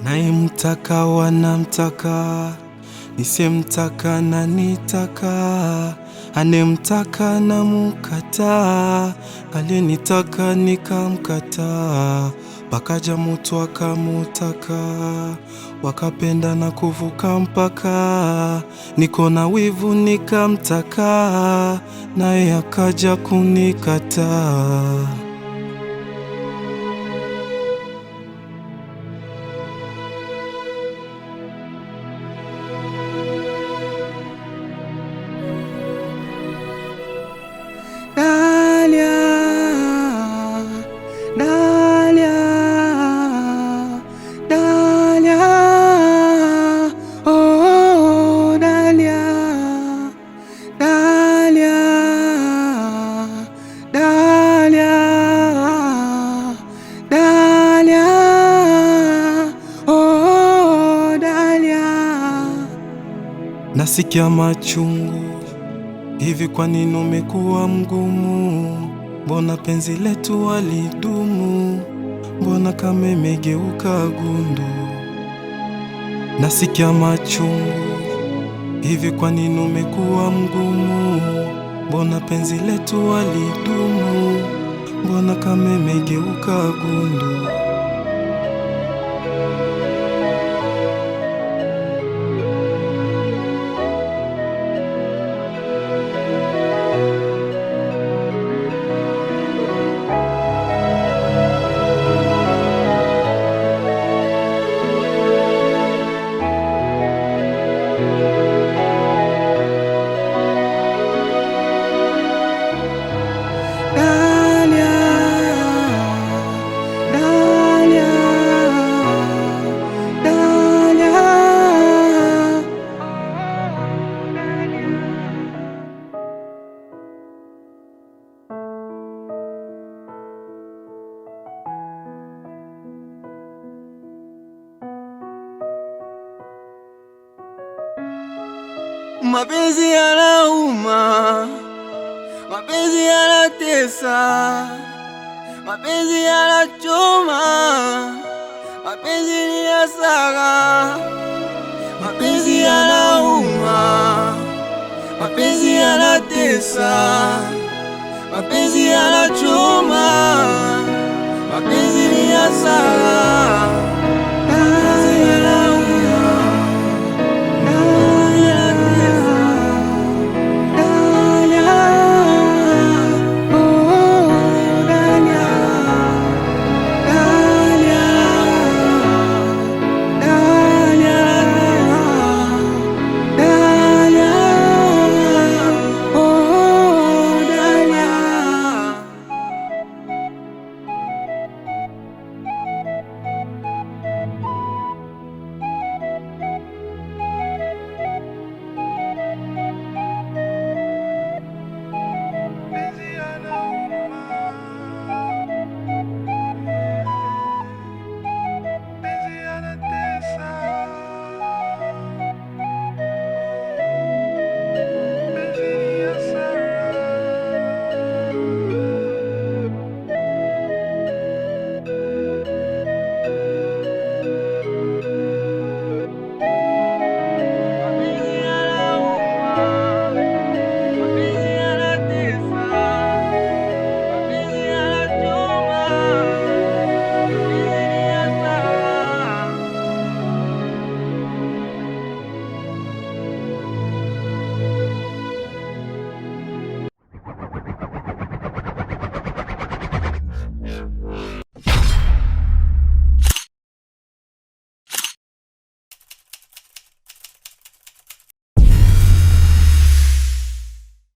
Naimtaka wanamtaka, nisemtaka na nitaka, anemtaka na mukata, aliyenitaka nikamkata, pakaja mutu akamutaka, wakapenda na kuvuka mpaka, niko na wivu nikamtaka, naye akaja kunikata. Nasikia machungu hivi, kwa nini umekuwa mgumu? Mbona penzi letu walidumu? Mbona kama imegeuka gundu? Nasikia machungu hivi, kwa nini umekuwa mgumu? Mbona penzi letu walidumu? Mbona kama imegeuka gundu? Mapenzi yanauma, mapenzi yanatesa, mapenzi yanachoma, mapenzi ni hasara. Mapenzi yanauma, mapenzi yanatesa, mapenzi yanachoma, mapenzi ni hasara.